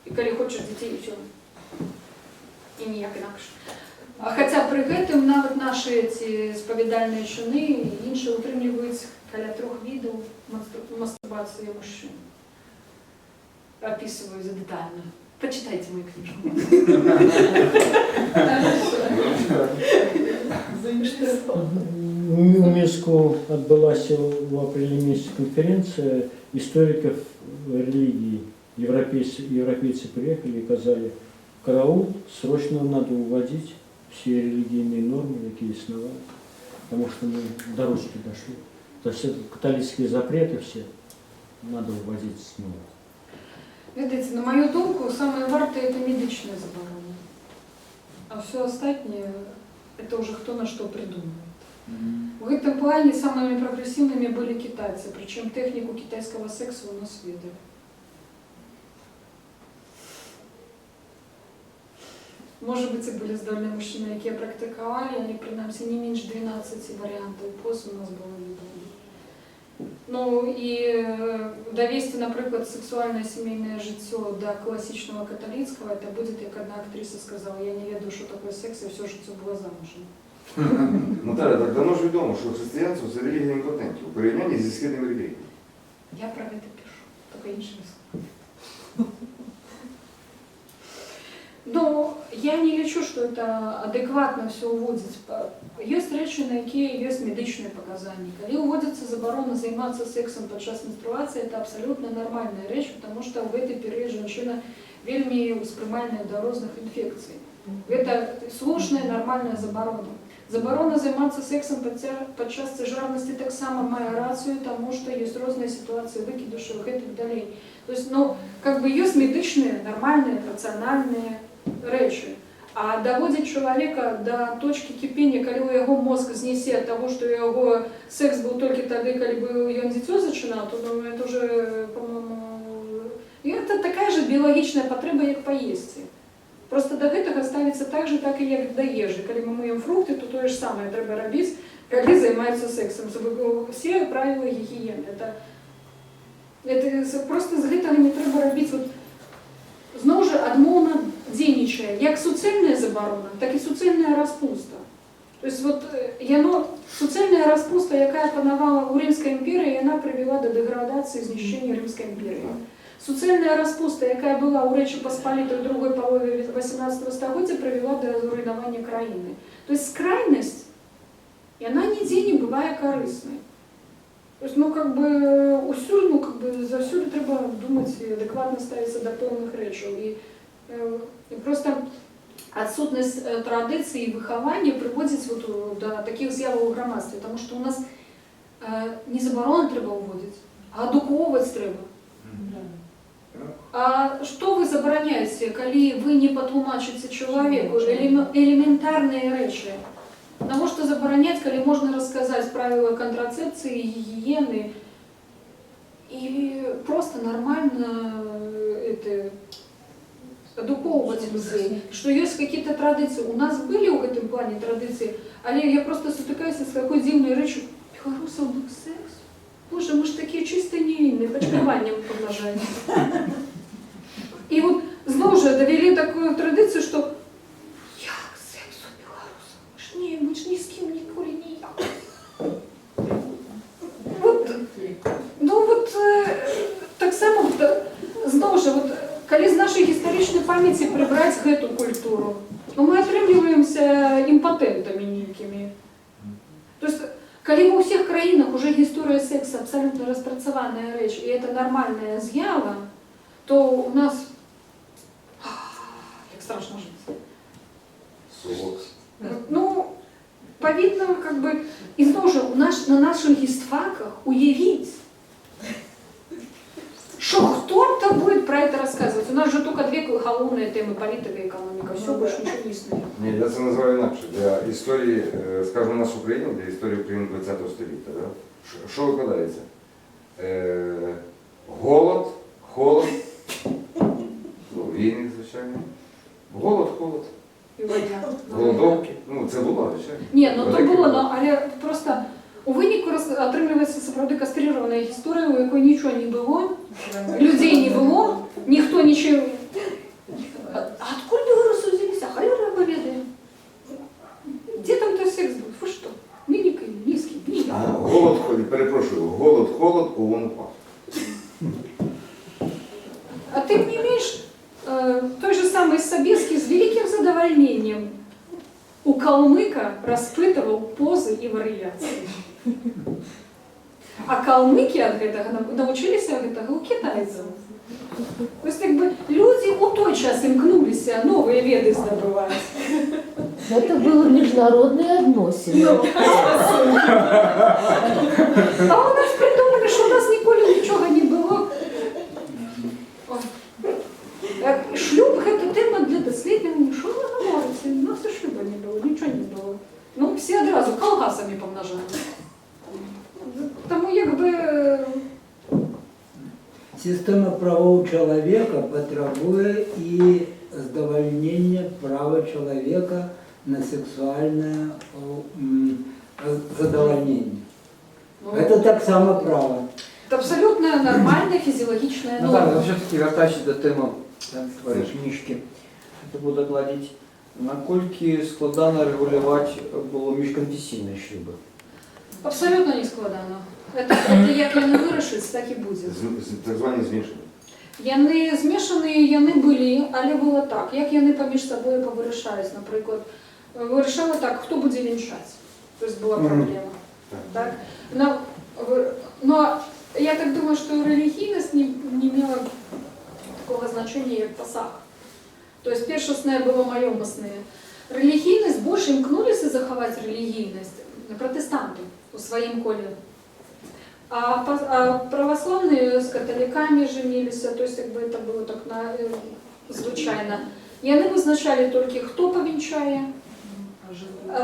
і коли хочеш дітей, і все. І ніяк інакше. Хоча при гэтым навіть наші ці сповідальні чини і інші утримлюють каля 3 видів мастурбації мужчин. Описываю детально. Почитайте мою книжку. В Минску отбылась в апреле месяце конференция историков религии. Европейцы приехали и сказали, караул, срочно надо уводить все религийные нормы, какие основали, потому что мы до ручки дошли. То есть это католические запреты все надо уводить снова. Видите, на мою думку, самое варто это медичная заборона. А все остальное, это уже кто на что придумает. В этом плане самыми прогрессивными были китайцы, причем технику китайского секса у нас видали. Может быть, и были здоровые мужчины, які практиковали, они принаймні не меньше 12 варіантів поз у нас було видано. Ну і довести, наприклад, сексуальне сімейне життя до класичного католицького, это будет, як одна актриса сказала, я не ведаю, що таке секс, і все життя була замужем. Наталя, так давно ж відомо, що християнство – це релігія імпотентів у порівнянні зі східними релігіями. Я про це пишу, тільки іншими словами. Ну, я не лічу, що це адекватно все уводить. Є речі, на які є медичні показання. Коли уводиться заборона займатися сексом під час менструації, це абсолютно нормальна річ, тому що в цей період жінка вельми сприймальна до різних інфекцій. Це слушна, нормальна заборона. Заборона займатися сексом під час цижарності так само має рацію, тому що є різні ситуації викидушів і так далі. Тобто, ну, как бы є медичні, нормальні, раціональні речі. А доводить чоловіка до точки кипіння, коли його мозк знесе від того, що його секс був тільки тоді, коли він дитё зачинав, то ну, це вже, по-моєму, і це така ж біологічна потреба, як поїсти. Просто до гэтага ставіцца так же, так і як до їжі. Коли ми миємо фрукти, то те ж саме треба робити, коли займаються сексом. Всі правила гігієни. Это просто з гэтага не треба робити. Вот, знову ж адмоўна дзейнічае як суцэльная забарона, так і суцэльная распуста. То есть вот суцэльная распуста, якая панавала ў Рымскай імперыі, яна прывяла до дэградацыі і знішчэння Рымскай імперыі. Суцэльная распуста, якая была ў Рэчы Паспалітай ў другой палове 18 стагоддзя, прывяла до руйнавання краіны. То есть скрайнасць, яна нідзе не бывае карыснай. То есть, ну, как бы, усюль, ну, как бы, завсюди треба думать, адекватно ставиться до певних речей. И просто отсутность традиций и выхования приводит вот до таких з'явок у громадстве, потому что у нас не заборону треба уводить, а адукоўваць треба. А что вы забороняете, коли вы не патлумачыце человеку элементарные речи? Потому что заборонять, коли можно рассказать правила контрацепции, гигиены и просто нормально это адукоўваць людей, что есть какие-то традиции. У нас были в этом плане традиции, але я просто сутыкаюсь с какой дивной речью. Белорусов был секс? Боже, мы ж такие чисто невинные, почкованием помножаем. И вот знову же довели такую традицию, что як секс у белорусов? Мы ж ни с кем ніколи не як. Вот, ну вот, так само, знову же, вот, коли з нашої гістаричної пам'яті прибрати гэту культуру, то ми атрымліваемся імпотентами нейкими. То есть, коли во всех краінах уже история секса абсолютно распрацаваная речь, и это нормальная з'ява, то у нас, як страшно жить. Ну, повинно, как бы, и тоже на наших гістфаках уявить, что кто-то будет про это рассказывать. У нас же только две головные темы: политика и экономика. Все, больше ничего не існує. Ні, я це називаю інакше. Для історії, скажімо, нас України, для історії України ХХ століття. Да? Що викладається? Голод, холод, ну, війни, звичайно. Голод, холод. Голодовки. Ну, це було, звичайно. Ні, ну то було, але просто у виніку отримується справді кастрирована історія, у якої нічого не було, людей не було, ніхто нічого. Откуда белорусы взялись? А холера его ведает. Где там то секс был? Вы что? Мы низкий, не я. Голод, перепрошую, голод, холод, ООН упав. А ты не имеешь той же самый Собеский с великим задовольнением у калмыка распытывал позы и вариации. А калмыки от этого научились от этого у китайцев. То есть, как бы, люди у той час имкнулись новые веды здобывать. Это было международные относины. Ну. А у нас придумали, что у нас ніколи нічого не було. Шлюб – это тема для дослідження. Що ви говорите? У нас і шлюба не було, нічого не було. Ну, всі одразу колгасами помножали. Тому якби... Система правов человека потребует и задовольнения права человека на сексуальное задовольнение. Это так само право. Это абсолютно нормальная физиологичная Ну так, норма. но все-таки вертаючись до теми твоєї книжки, це буде гладити, наскільки складно регулювати було міжконфесійні шлюби? Абсолютно не складано. Это як не вирішить, так і буде. Так звані змішані. Яны змешаныя, яны былі, але было так. Як яны паміж сабою павырашаюць, напрыклад, вырашала так, хто будзе венчаць. То есть была проблема. Так? Но я так думаю, что религийность не имела такого значения, как пасах. То есть першасное было маёмасное. Религийность больше імкнуліся захаваць релігійнасць протестанты у сваім коле. А православные с католиками женились, то есть как бы это было так звычайно. Яны вызначалі толькі, хто павенчае.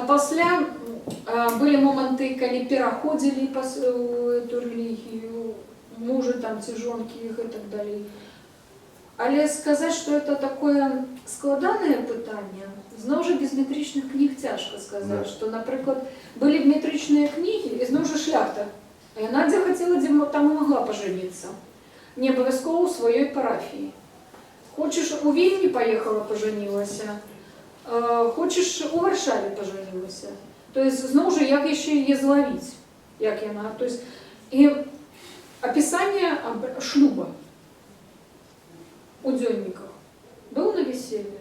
Пасля были моманты, калі пераходзілі эту релігію, мужы там ці жонкі іх і так далей. Але сказаць, што это такое складанае пытанне, зноў жа без метрычных кніг цяжка сказаць, што, напрыклад, былі б метрычныя кнігі, і зноў жа шляхта. А яна дзе хацела, дзе там могла пажаніцца. Не абавязкова ў сваёй парафіі. Хочаш у Вільні паехала, пажанілася. Хочаш у Варшаве пажанілася. То есть, зноў жа, як яшчэ яе злавіць? Як яна? То есть, і апісанне шлюба у дзённіках. Быў на веселье.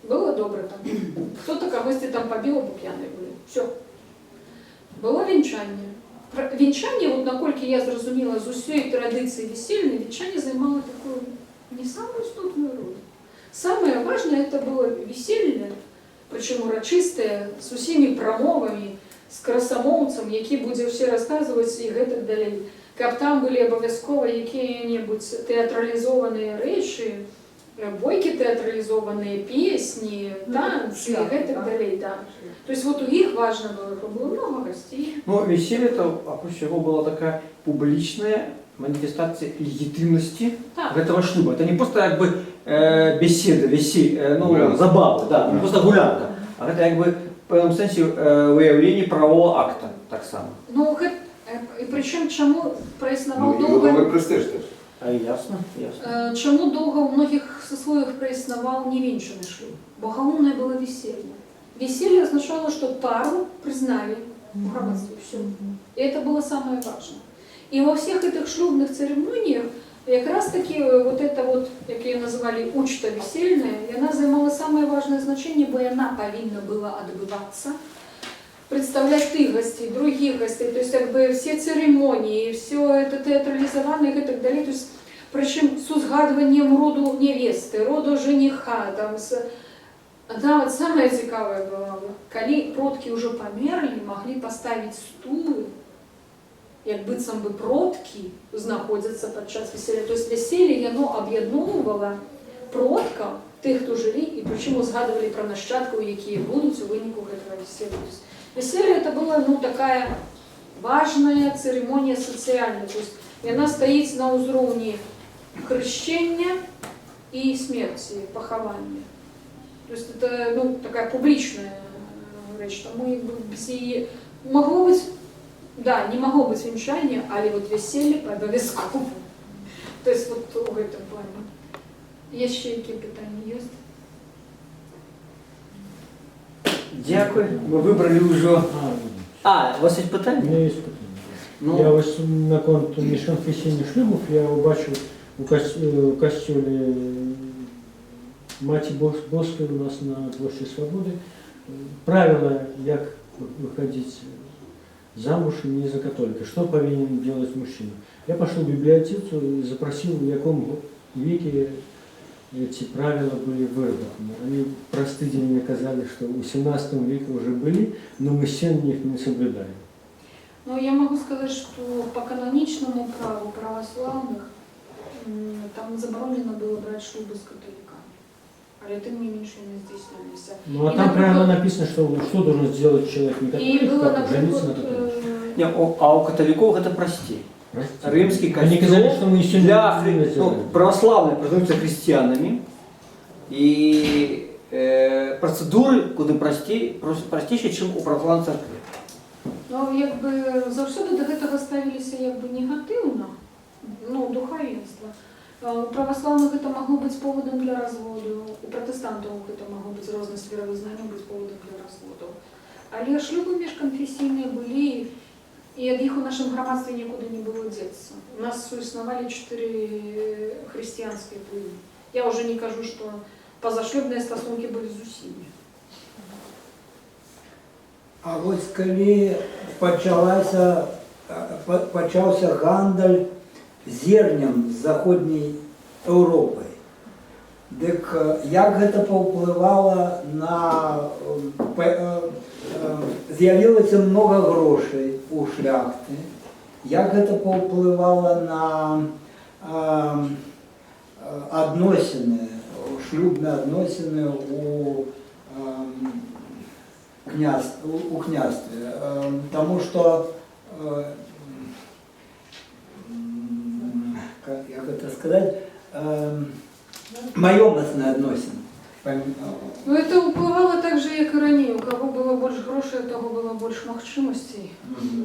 Было добра там. Хто-то кагосьці там пабіў, або п'яныя былі. Всё. Было венчанне. Венчанне, вот наколькі я зразумела з усёй традыцыі весельнай, венчанне займало такую не самую істотную роль. Самое важное это было веселье, причем урачыстае, с усімі прамовамі, з красамоўцам, які будзе ўсе расказваць і гэтак далей. Каб там былі абавязкова якія-небудзь тэатралізованыя рэчы, бойкі тэатралізованыя, песні, танцы і гэтак далей. Да. То есть вот у іх важно было, чтобы было много гостей. Ну, веселье это, прежде всего, была такая публичная манифестация легитимности этого шлюба. Это не просто как бы беседа, забава, да, не просто гулянка, а это как бы в певному сенсі виявлення правового акта, так само. Ну, і причому чому проіснував Ну, і довго... родовий престиж теж. А ясно, ясно. Чому довго у многих сословиях проіснував невінчений шлюб? Бо головне було весілля. Веселье означало, что пару признали в громадстве, все. И это было самое важное. И во всех этих шлюбных церемониях как раз таки вот это вот, как ее называли, учта весельная, и она занимала самое важное значение, бо она повинна была отбываться, представлять тых гостей, других гостей, то есть как бы все церемонии, все это театрализованное и так далее, то есть причем с узгадыванием роду невесты, роду жениха, там, нават самае цікавае было, калі продкі ўжо памерлі, маглі паставіць стулы, як быццам бы продкі знаходзяцца падчас веселья. То есть веселье яно аб'ядноўвала продкаў, тых, хто жылі, і прычым узгадывалі пра нашчадкаў, якія будуць у выніку гэтага веселья. Веселье это была такая важная церемонія сацыяльная. То есть яна стаіць на ўзроўні хрышчэння і смерці, пахавання. То есть это такая публичная речь, тому без її могло быть, да, не могло быть венчання, але вот веселье обов'язково. То есть вот в этом плане. Є ще які питання є? Дякую. Ми вибрали вже... у вас є У питання? меня есть питание. Я ось на конту мішан весенних шлюбов я бачу у костюлі Маті Боської у нас на площі Свободи. Правила, як выходить замуж не за католика, что повинен делать мужчина. Я пошел в библиотеку и запросил, в каком веке эти правила были выработаны. Они простыдили, казали, что в 17 веке уже были, но мы сегодня их не соблюдаем. Ну, я могу сказать, что по каноничному праву православных там заборонено было брать шлюбы с католиками. Але тем не меньше не здійснювалися. Ну, а там правильно написано, что должен сделать человек, не католик, как жениться на католике. А у католиков это прости. Римский костюм Они сказали, что мы еще для не православные признаются христианами, и процедуры куда простейші, чим у православної церкви. Ну, якби завжди до гэтага ставіліся якби негативно, духовенство. У православных это могло быть поводом для разводу, у протестантов это могло быть разность веровызнания быть поводом для разводу. Але шлюбы межконфессийные были, І від їх у нашому громадстві нікуди не було діться. У нас існували 4 християнські племені. Я вже не кажу, що позашлюбні стосунки були з усіми. А ось коли почався гандаль зернем з Заходньої Європи, так як це повпливало на... З'явилося много грошей у шляхти, як це повпливало на відносини, шлюбні відносини у князстві. Тому що, як це сказати, майомісні відносини. Ну, это впливало так же, як і раніше. У кого було більше грошей, у того було більше можливостей.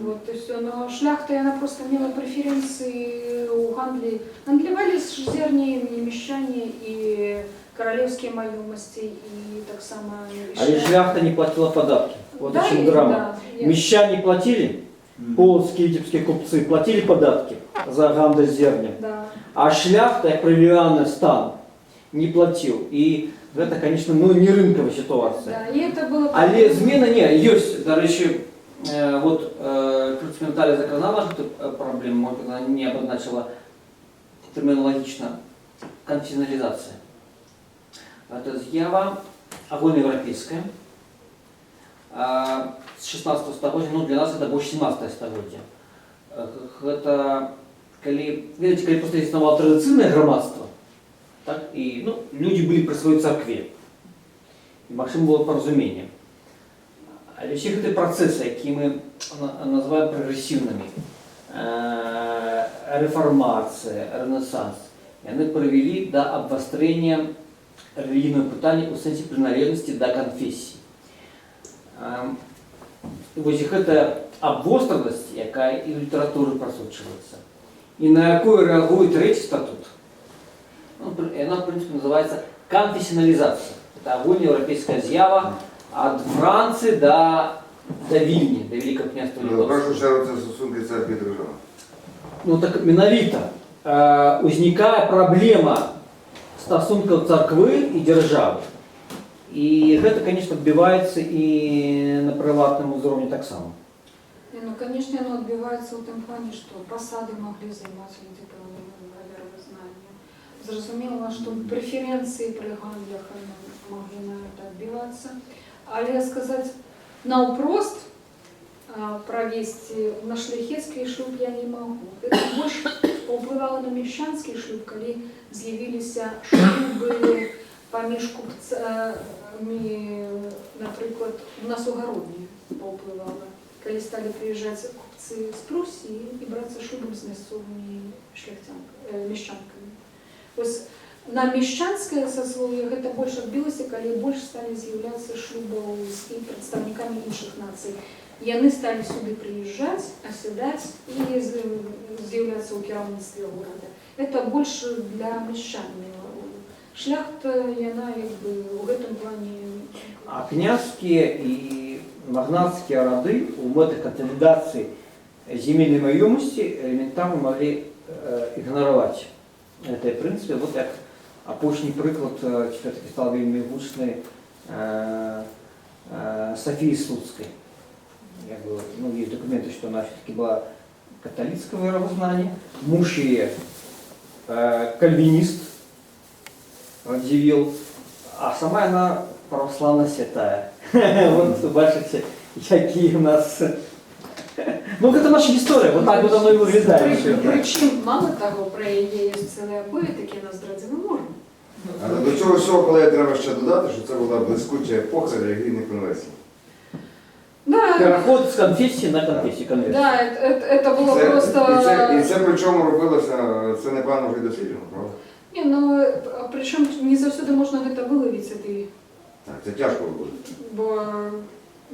Вот и все. Но шляхта, она просто имела преференции у гандлі. Гандлювали зерні, міщані і королевські майомості, і так само... А шляхта не платила податки. Вот Да, о чем и- драма. да, Мещане платили, полоцкие, витебские купцы платили податки за гандаль зернем. Да. А шляхта, як привілейний стан, не платил. И это, конечно, ну, не рынковая ситуация. Да, и это было... Але зміна не, есть, до речі, вот Крицька Наталія заказала эту проблему, может, она не обозначила терминологично, конфессионализация. Это з'ява огульноевропейская, с 16 століття, ну для нас это больше 17 століття. Это, видите, коли просто існувало традиційне громадство, так, і ну, люди були при своїй церкві, і максимум було порозуміння. Але всі ці процеси, які ми називаємо прогресивними, реформація, ренесанс, вони привели до обострення релігійного питання у сенсі приналежності до конфесії. Ось ця обостреність, яка і в літературі просочується, і на яку реагує третій статут, она, в принципе, называется конфессионализация. Это огульноевропейская з'ява от Франции до Вильни, до Великого князства Ну, Литовского. прошу ще оце стосунки церкви і держави. Ну так миновито возникает проблема стосунков церкви и державы. И это, конечно, отбивается и на приватном уровне так само. Не, ну, конечно, оно отбивается в том плане, что посады могли займати люди верознання. Зрозуміло, що преференції при гандлях могли на это отбиваться. Але сказать навпрост провести на шляхетский шлюб я не могу. Это больше повпливало на мещанский шлюб, коли з'явилися шлюби поміж купцями, наприклад, у нас огородні повпливало. Коли стали приїжджати купці з Прусії і братися шлюбом з місцевими міщанками. Ось на міщанське сословие це більше відбилося, коли більше стали з'являтися шлюбів з представниками інших націй. І вони стали сюди приїжджати, осідати і з'являтися у керівництві города. Це більше для міщан мала роль. Шляхта, вона якби у цьому плані... А князские и магнатские роды в этой консолидации земельной маемости элементарно могли игнорировать. Это, в принципе, вот как опошний приклад, все-таки стал вельми гучный Софии Слуцкой. Ну, есть документы, что она все-таки была католического верознания, муж ее кальвинист, Радзивилл, а сама она православна святая. Вот бачите, які у нас... Ну, це наша історія, вот так воно і виглядає. Причому, мало того, про її є цілий оповідь, який нас зрадити не можна. Але до цього всього, коли треба ще додати, що це була блискуча епоха релігійних конверсій. Да, Переход з конфесії на конфесію. да, это було просто... І це причому робилося, це непевно вже досліджено, правда? Ні, ну, причому не завжди можна це виловити, Так, це тяжко робити. бо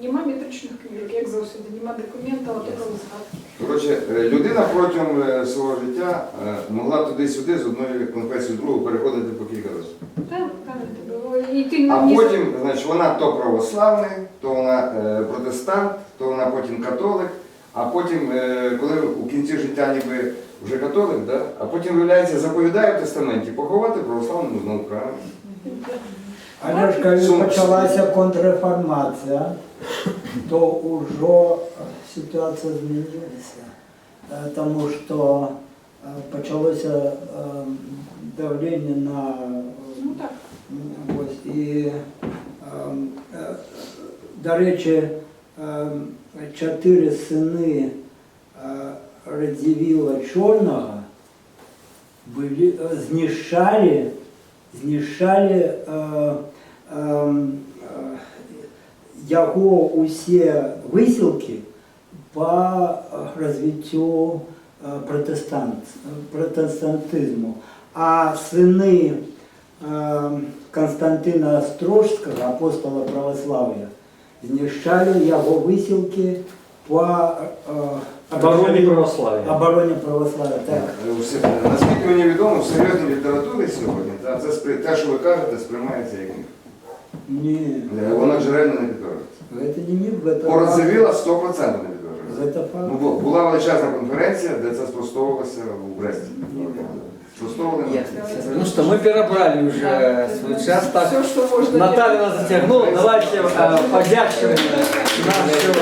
нема метричних книжок, як завжди, нема документів, а тільки згадки. Коротше, людина протягом свого життя могла туди-сюди з одної конфесії в другу переходити по кілька разів. Так, це було. І ти А не... потім, значить, вона то православний, то вона протестант, то вона потім католик, а потім, коли у кінці життя ніби вже католик, да? А потім, виявляється, заповідає в тестаменті поховати православному знову правильно. Але ж коли почалася контрреформація, то вже ситуація змінилася. Тому що почалося давлення на Ну так. ось, і, до речі, 4 сини Радзивіла Чорного були, знищали його усі висілки по розвиттю протестантизму. А сини Константина Острожського, апостола православ'я, знищали його висілки по Обороні православ'я. обороні православ'я. Так. Наскільки мені відомо, в серйозній літературі сьогодні, те, що ви кажете, сприймається як міф. Ні. Вона джерельно не підтверджується. Это не миф, это По факт. Радзивіла 100% не підтверджується. Это факт. Ну, була величезна конференція, де це спростовувалося у Бресті. Спростовували. Ну что, мы перебрали уже свой час. Так, Все, что можно. Наталья нас затягнула. Давайте подякуем нашему